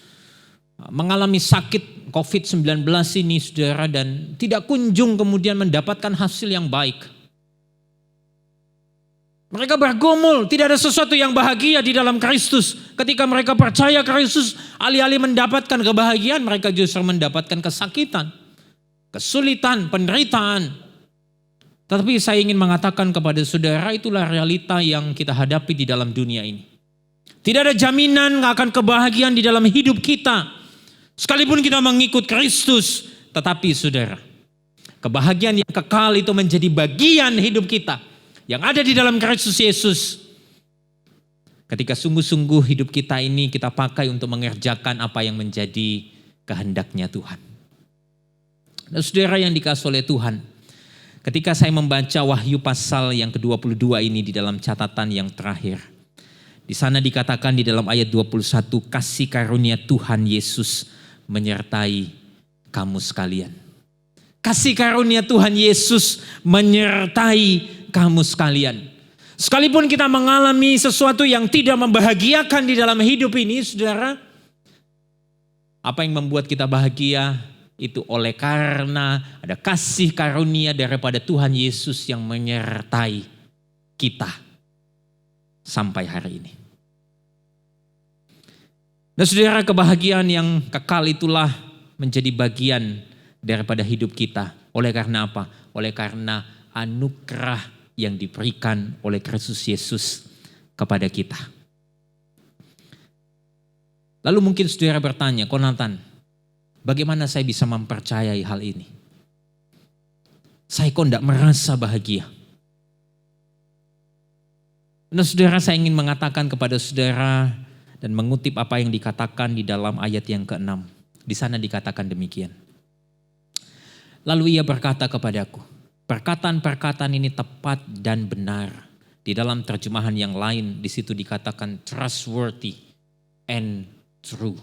S3: mengalami sakit COVID-19 ini, saudara, dan tidak kunjung kemudian mendapatkan hasil yang baik. Mereka bergumul, tidak ada sesuatu yang bahagia di dalam Kristus. Ketika mereka percaya Kristus, alih-alih mendapatkan kebahagiaan, mereka justru mendapatkan kesakitan, kesulitan, penderitaan. Tetapi saya ingin mengatakan kepada saudara, itulah realita yang kita hadapi di dalam dunia ini. Tidak ada jaminan akan kebahagiaan di dalam hidup kita. Sekalipun kita mengikut Kristus, tetapi saudara, kebahagiaan yang kekal itu menjadi bagian hidup kita yang ada di dalam Kristus Yesus. Ketika sungguh-sungguh hidup kita ini kita pakai untuk mengerjakan apa yang menjadi kehendaknya Tuhan. Dan saudara yang dikasihi oleh Tuhan, ketika saya membaca Wahyu pasal yang ke-22 ini di dalam catatan yang terakhir, di sana dikatakan di dalam ayat 21, kasih karunia Tuhan Yesus menyertai kamu sekalian. Kasih karunia Tuhan Yesus menyertai kamu sekalian. Sekalipun kita mengalami sesuatu yang tidak membahagiakan di dalam hidup ini, saudara, apa yang membuat kita bahagia itu oleh karena ada kasih karunia daripada Tuhan Yesus yang menyertai kita sampai hari ini. Dan saudara, kebahagiaan yang kekal itulah menjadi bagian daripada hidup kita. Oleh karena apa? Oleh karena anugerah yang diberikan oleh Kristus Yesus kepada kita. Lalu mungkin saudara bertanya, Konatan, bagaimana saya bisa mempercayai hal ini? Saya kok tidak merasa bahagia. Nah saudara, saya ingin mengatakan kepada saudara dan mengutip apa yang dikatakan di dalam ayat yang ke-6. Di sana dikatakan demikian. Lalu ia berkata kepadaku, perkataan-perkataan ini tepat dan benar. Di dalam terjemahan yang lain di situ dikatakan trustworthy and true.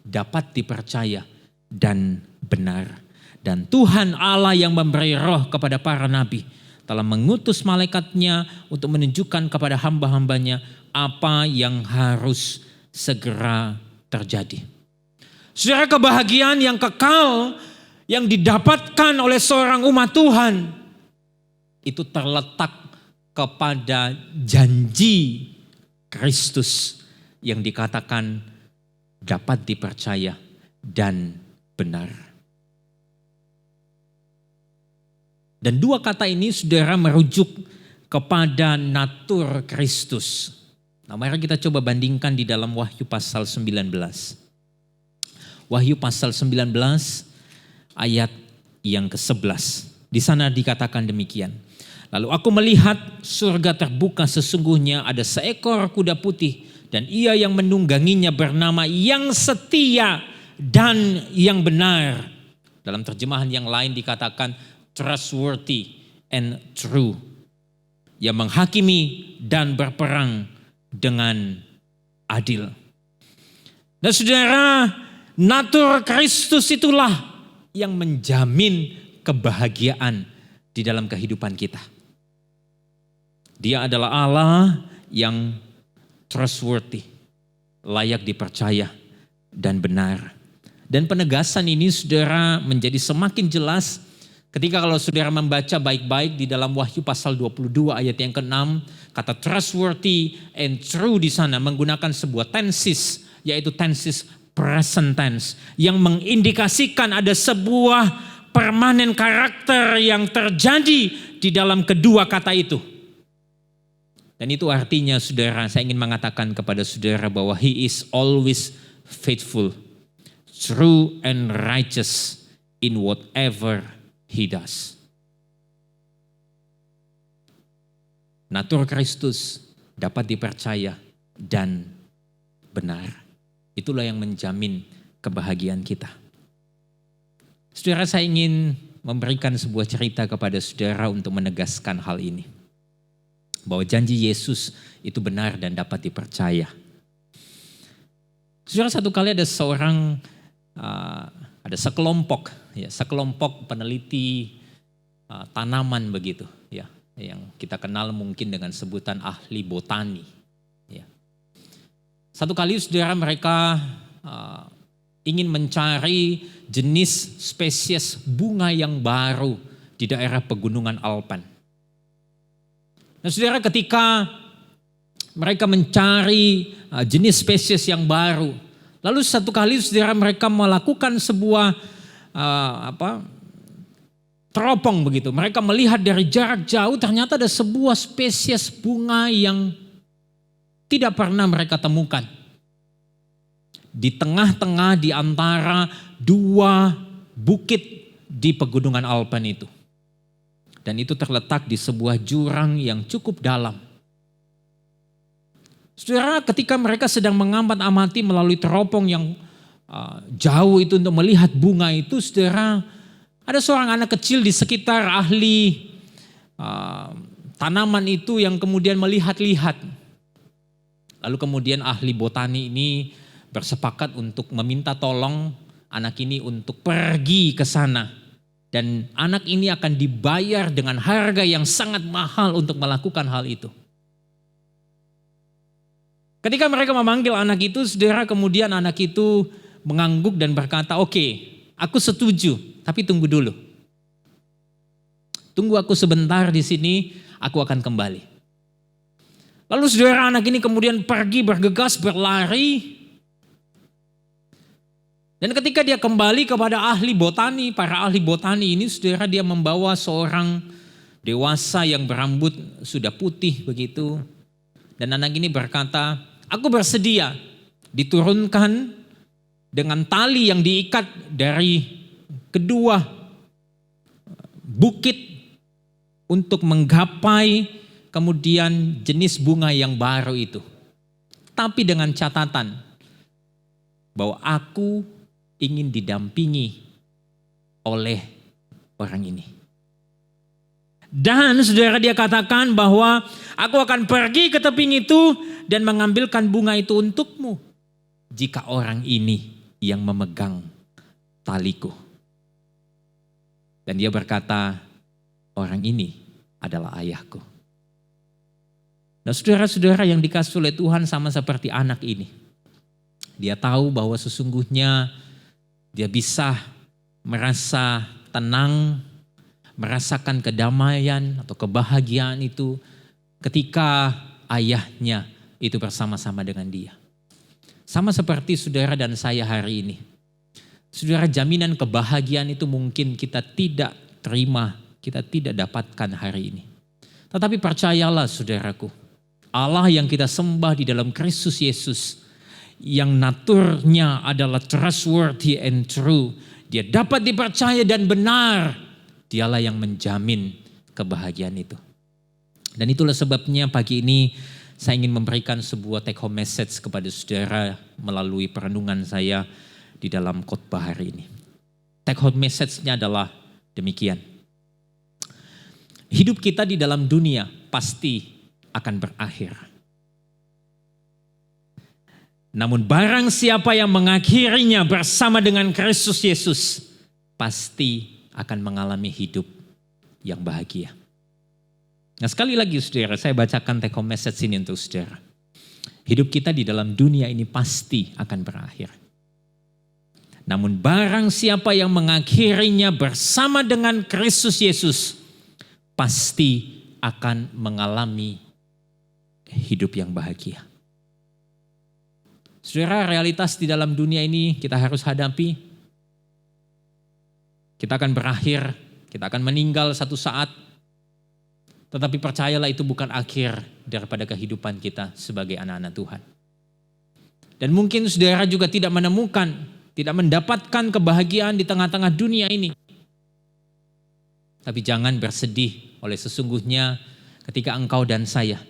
S3: Dapat dipercaya dan benar. Dan Tuhan Allah yang memberi roh kepada para nabi telah mengutus malaikatnya untuk menunjukkan kepada hamba-hambanya apa yang harus segera terjadi. Saudara, kebahagiaan yang kekal yang didapatkan oleh seorang umat Tuhan itu terletak kepada janji Kristus yang dikatakan dapat dipercaya dan benar. Dan dua kata ini saudara merujuk kepada natur Kristus. Nah, mari kita coba bandingkan di dalam Wahyu pasal 19. Wahyu pasal 19 ayat yang ke-11. Di sana dikatakan demikian. Lalu aku melihat surga terbuka, sesungguhnya ada seekor kuda putih dan ia yang menungganginya bernama yang setia dan yang benar. Dalam terjemahan yang lain dikatakan trustworthy and true. Yang menghakimi dan berperang dengan adil. Dan saudara, natur Kristus itulah yang menjamin kebahagiaan di di dalam kehidupan kita. Dia adalah Allah yang trustworthy, layak dipercaya dan benar. Dan penegasan ini saudara menjadi semakin jelas ketika kalau saudara membaca baik-baik di dalam Wahyu pasal 22 ayat yang ke-6, kata trustworthy and true di sana menggunakan sebuah tenses, yaitu tenses present tense, yang mengindikasikan ada sebuah permanen karakter yang terjadi di dalam kedua kata itu. Dan itu artinya saudara, saya ingin mengatakan kepada saudara bahwa He is always faithful, true and righteous in whatever He does. Natur Kristus dapat dipercaya dan benar. Itulah yang menjamin kebahagiaan kita. Saudara, saya ingin memberikan sebuah cerita kepada saudara untuk menegaskan hal ini. Bahwa janji Yesus itu benar dan dapat dipercaya. Saudara, satu kali ada sekelompok peneliti tanaman begitu, ya, yang kita kenal mungkin dengan sebutan ahli botani. Ya. Satu kali saudara mereka ingin mencari jenis spesies bunga yang baru di daerah pegunungan Alpen. Nah saudara, ketika mereka mencari jenis spesies yang baru, lalu satu kali saudara mereka melakukan sebuah teropong begitu. Mereka melihat dari jarak jauh ternyata ada sebuah spesies bunga yang tidak pernah mereka temukan. Di tengah-tengah di antara dua bukit di pegunungan Alpen itu. Dan itu terletak di sebuah jurang yang cukup dalam. Saudara, ketika mereka sedang mengamati melalui teropong yang jauh itu untuk melihat bunga itu, saudara, ada seorang anak kecil di sekitar ahli tanaman itu yang kemudian melihat-lihat. Lalu kemudian ahli botani ini bersepakat untuk meminta tolong anak ini untuk pergi ke sana. Dan anak ini akan dibayar dengan harga yang sangat mahal untuk melakukan hal itu. Ketika mereka memanggil anak itu, saudara, kemudian anak itu mengangguk dan berkata, "Oke, aku setuju, tapi tunggu dulu. Tunggu aku sebentar di sini, aku akan kembali." Lalu saudara, anak ini kemudian pergi bergegas berlari. Dan ketika dia kembali kepada ahli botani, para ahli botani ini, saudara, dia membawa seorang dewasa yang berambut sudah putih begitu. Dan anak ini berkata, "Aku bersedia diturunkan dengan tali yang diikat dari kedua bukit untuk menggapai kemudian jenis bunga yang baru itu. Tapi dengan catatan bahwa aku ingin didampingi oleh orang ini." Dan saudara, dia katakan bahwa aku akan pergi ke tebing itu dan mengambilkan bunga itu untukmu jika orang ini yang memegang taliku. Dan dia berkata, orang ini adalah ayahku. Nah saudara-saudara yang dikasihi oleh Tuhan, sama seperti anak ini. Dia tahu bahwa sesungguhnya dia bisa merasa tenang, merasakan kedamaian atau kebahagiaan itu ketika ayahnya itu bersama-sama dengan dia. Sama seperti saudara dan saya hari ini. Saudara, jaminan kebahagiaan itu mungkin kita tidak terima, kita tidak dapatkan hari ini. Tetapi percayalah saudaraku, Allah yang kita sembah di dalam Kristus Yesus, yang naturnya adalah trustworthy and true. Dia dapat dipercaya dan benar. Dialah yang menjamin kebahagiaan itu. Dan itulah sebabnya pagi ini saya ingin memberikan sebuah take home message kepada saudara melalui perenungan saya di dalam khotbah hari ini. Take home message-nya adalah demikian. Hidup kita di dalam dunia pasti akan berakhir. Namun barang siapa yang mengakhirinya bersama dengan Kristus Yesus, pasti akan mengalami hidup yang bahagia. Nah sekali lagi saudara, saya bacakan take home message ini untuk saudara. Hidup kita di dalam dunia ini pasti akan berakhir. Namun barang siapa yang mengakhirinya bersama dengan Kristus Yesus, pasti akan mengalami hidup yang bahagia. Saudara, realitas di dalam dunia ini kita harus hadapi. Kita akan berakhir, kita akan meninggal satu saat. Tetapi percayalah itu bukan akhir daripada kehidupan kita sebagai anak-anak Tuhan. Dan mungkin saudara juga tidak mendapatkan kebahagiaan di tengah-tengah dunia ini. Tapi jangan bersedih, oleh sesungguhnya ketika engkau dan saya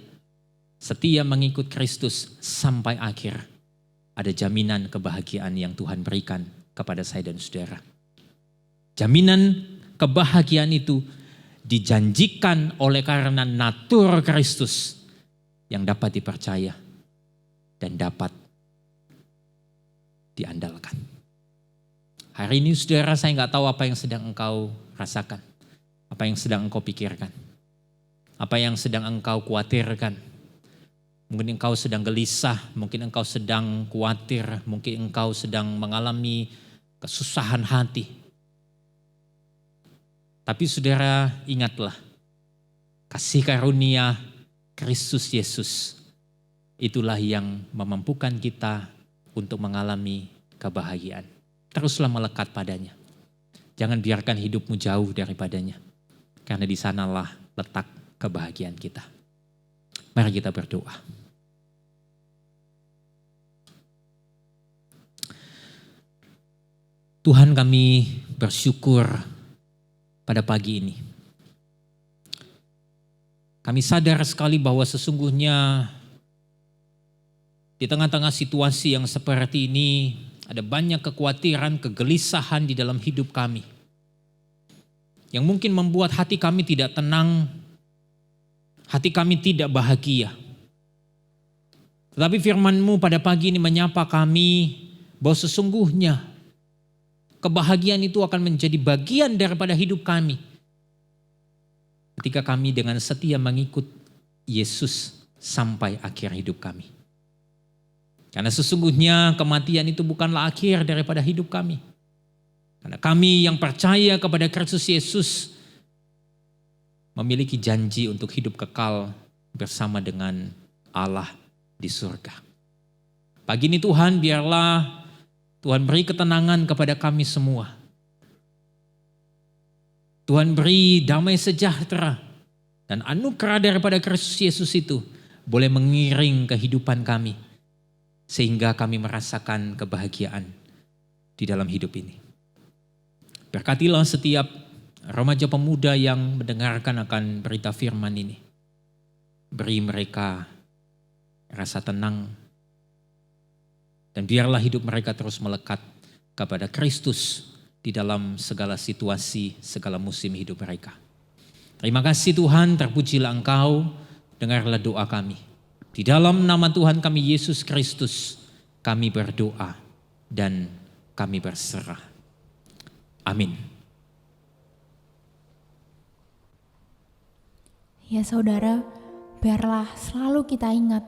S3: setia mengikut Kristus sampai akhir, ada jaminan kebahagiaan yang Tuhan berikan kepada saya dan saudara. Jaminan kebahagiaan itu dijanjikan oleh karena natur Kristus yang dapat dipercaya dan dapat diandalkan. Hari ini saudara, saya nggak tahu apa yang sedang engkau rasakan, apa yang sedang engkau pikirkan, apa yang sedang engkau khawatirkan. Mungkin engkau sedang gelisah, mungkin engkau sedang khawatir, mungkin engkau sedang mengalami kesusahan hati. Tapi saudara, ingatlah, kasih karunia Kristus Yesus itulah yang memampukan kita untuk mengalami kebahagiaan. Teruslah melekat padanya. Jangan biarkan hidupmu jauh daripadanya. Karena di sanalah letak kebahagiaan kita. Mari kita berdoa. Tuhan, kami bersyukur pada pagi ini. Kami sadar sekali bahwa sesungguhnya di tengah-tengah situasi yang seperti ini ada banyak kekhawatiran, kegelisahan di dalam hidup kami. Yang mungkin membuat hati kami tidak tenang, hati kami tidak bahagia. Tetapi firman-Mu pada pagi ini menyapa kami bahwa sesungguhnya kebahagiaan itu akan menjadi bagian daripada hidup kami. Ketika kami dengan setia mengikut Yesus sampai akhir hidup kami. Karena sesungguhnya kematian itu bukanlah akhir daripada hidup kami. Karena kami yang percaya kepada Kristus Yesus memiliki janji untuk hidup kekal bersama dengan Allah di surga. Pagi ini Tuhan, biarlah Tuhan beri ketenangan kepada kami semua. Tuhan beri damai sejahtera dan anugerah daripada Kristus Yesus itu boleh mengiring kehidupan kami sehingga kami merasakan kebahagiaan di dalam hidup ini. Berkatilah setiap remaja pemuda yang mendengarkan akan berita firman ini. Beri mereka rasa tenang. Dan biarlah hidup mereka terus melekat kepada Kristus di dalam segala situasi, segala musim hidup mereka. Terima kasih Tuhan, terpujilah Engkau, dengarlah doa kami. Di dalam nama Tuhan kami Yesus Kristus, kami berdoa dan kami berserah. Amin.
S2: Ya saudara, biarlah selalu kita ingat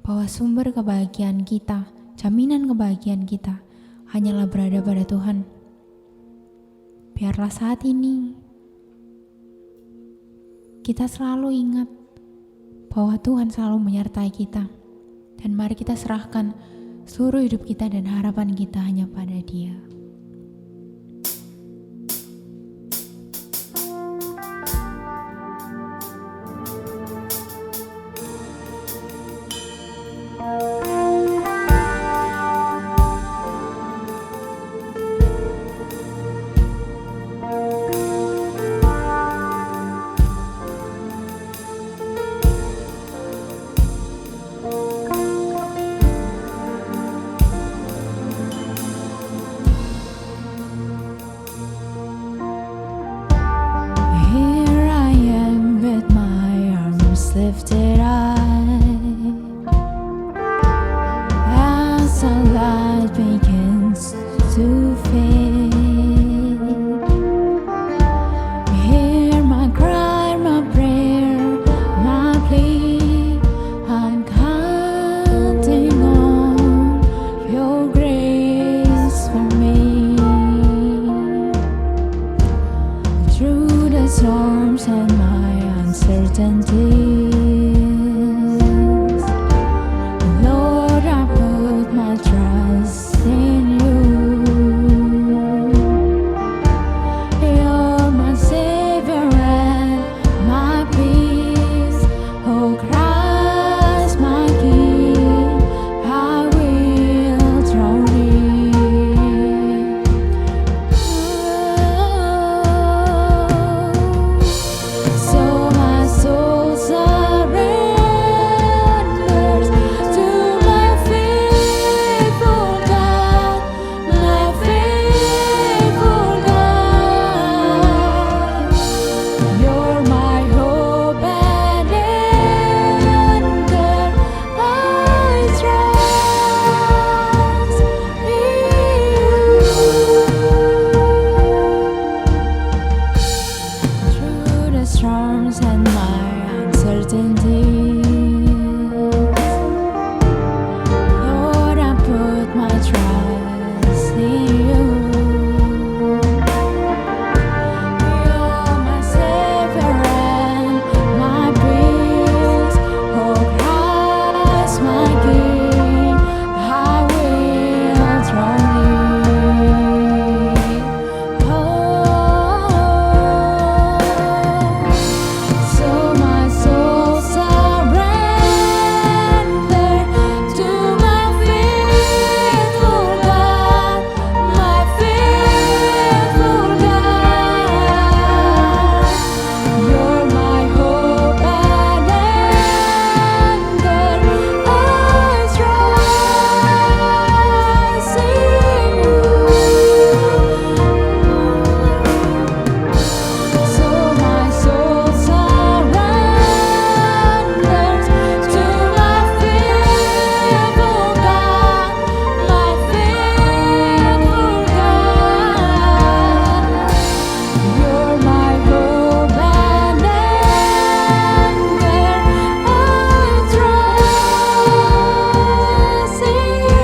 S2: bahwa sumber kebahagiaan kita, jaminan kebahagiaan kita hanyalah berada pada Tuhan. Biarlah saat ini kita selalu ingat bahwa Tuhan selalu menyertai kita. Dan mari kita serahkan seluruh hidup kita dan harapan kita hanya pada Dia.
S4: Lifted high as our light begins to fade. Hear Lord, I put my trust in you. You're my Savior and my peace. Oh Christ, my King, I will draw near. So my soul surrenders to my faithful God, my faithful God. You're my hope and anchor. I trust in you. Through the storms and my uncertainties, Lord, I put my trust in you. You're my Savior and my peace. Oh Christ, my King, I will draw near. So my soul surrender to my faithful God, my faithful God. You're my hope and anchor. I trust in you. So my soul surrenders to my faithful God, my faithful God. You're my hope and anchor. I trust in you.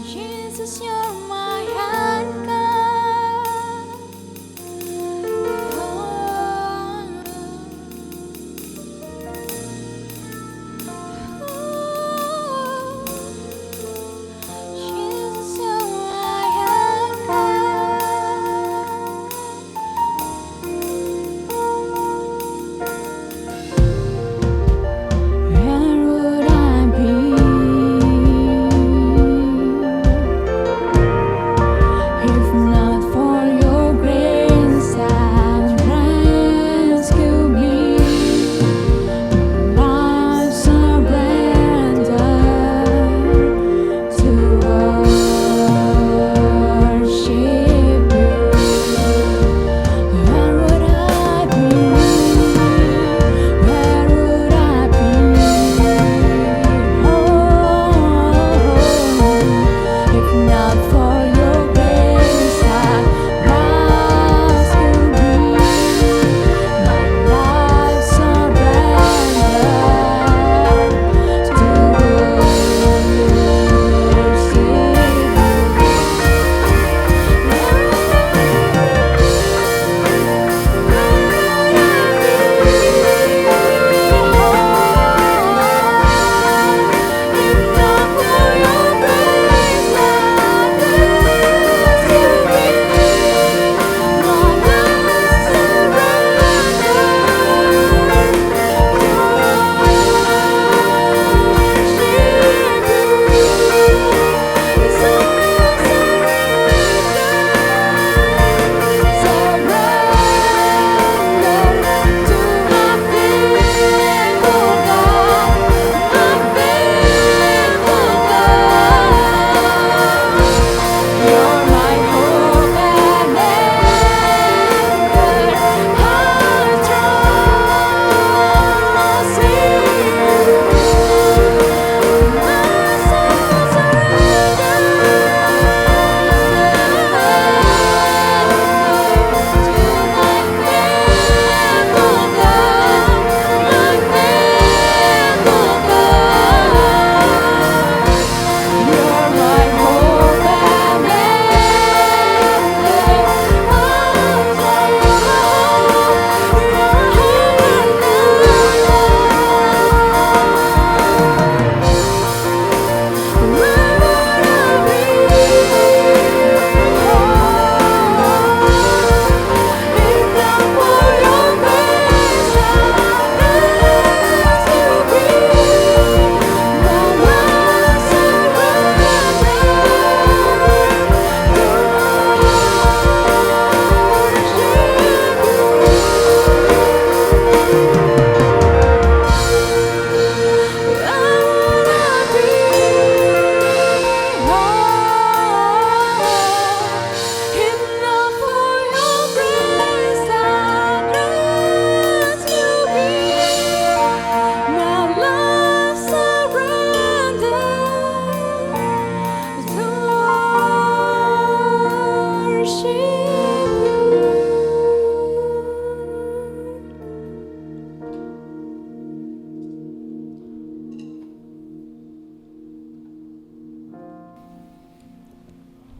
S4: Jesus, you're my Jesus, you're my Where would I be if not for your grace and rescue me? I surrender to worship you. Where would I be? Where would I be? If not for your grace and rescue me, my life surrendered to worship you.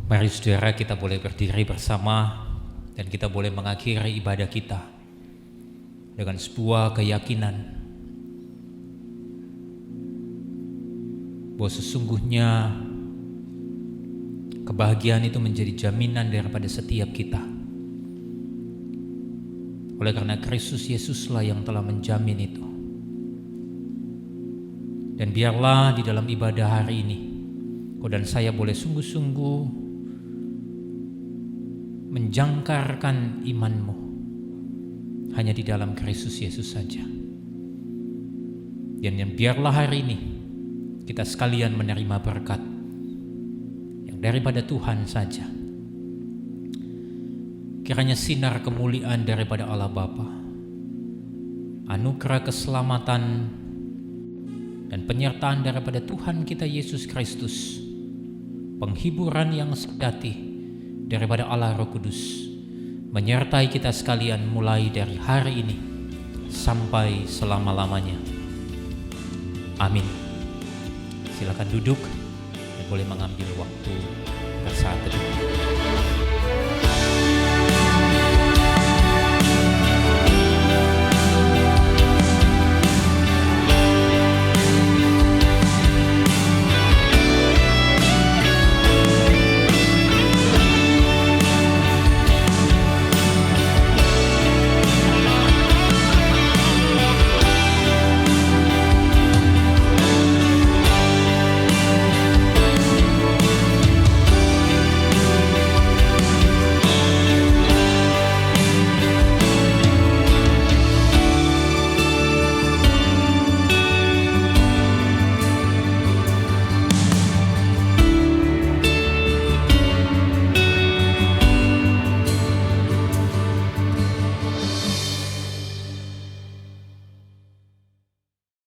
S1: Mari saudara, kita boleh berdiri bersama dan kita boleh mengakhiri ibadah kita dengan sebuah keyakinan bahwa sesungguhnya kebahagiaan itu menjadi jaminan daripada setiap kita. Oleh karena Kristus Yesuslah yang telah menjamin itu. Dan biarlah di dalam ibadah hari ini, kau dan saya boleh sungguh-sungguh menjangkarkan imanmu hanya di dalam Kristus Yesus saja. Dan biarlah hari ini kita sekalian menerima berkat yang daripada Tuhan saja. Kiranya sinar kemuliaan daripada Allah Bapa, anugerah keselamatan dan penyertaan daripada Tuhan kita Yesus Kristus, penghiburan yang sejati daripada Allah Roh Kudus menyertai kita sekalian mulai dari hari ini sampai selama-lamanya. Amin. Silakan duduk dan boleh mengambil waktu bersaat teduh.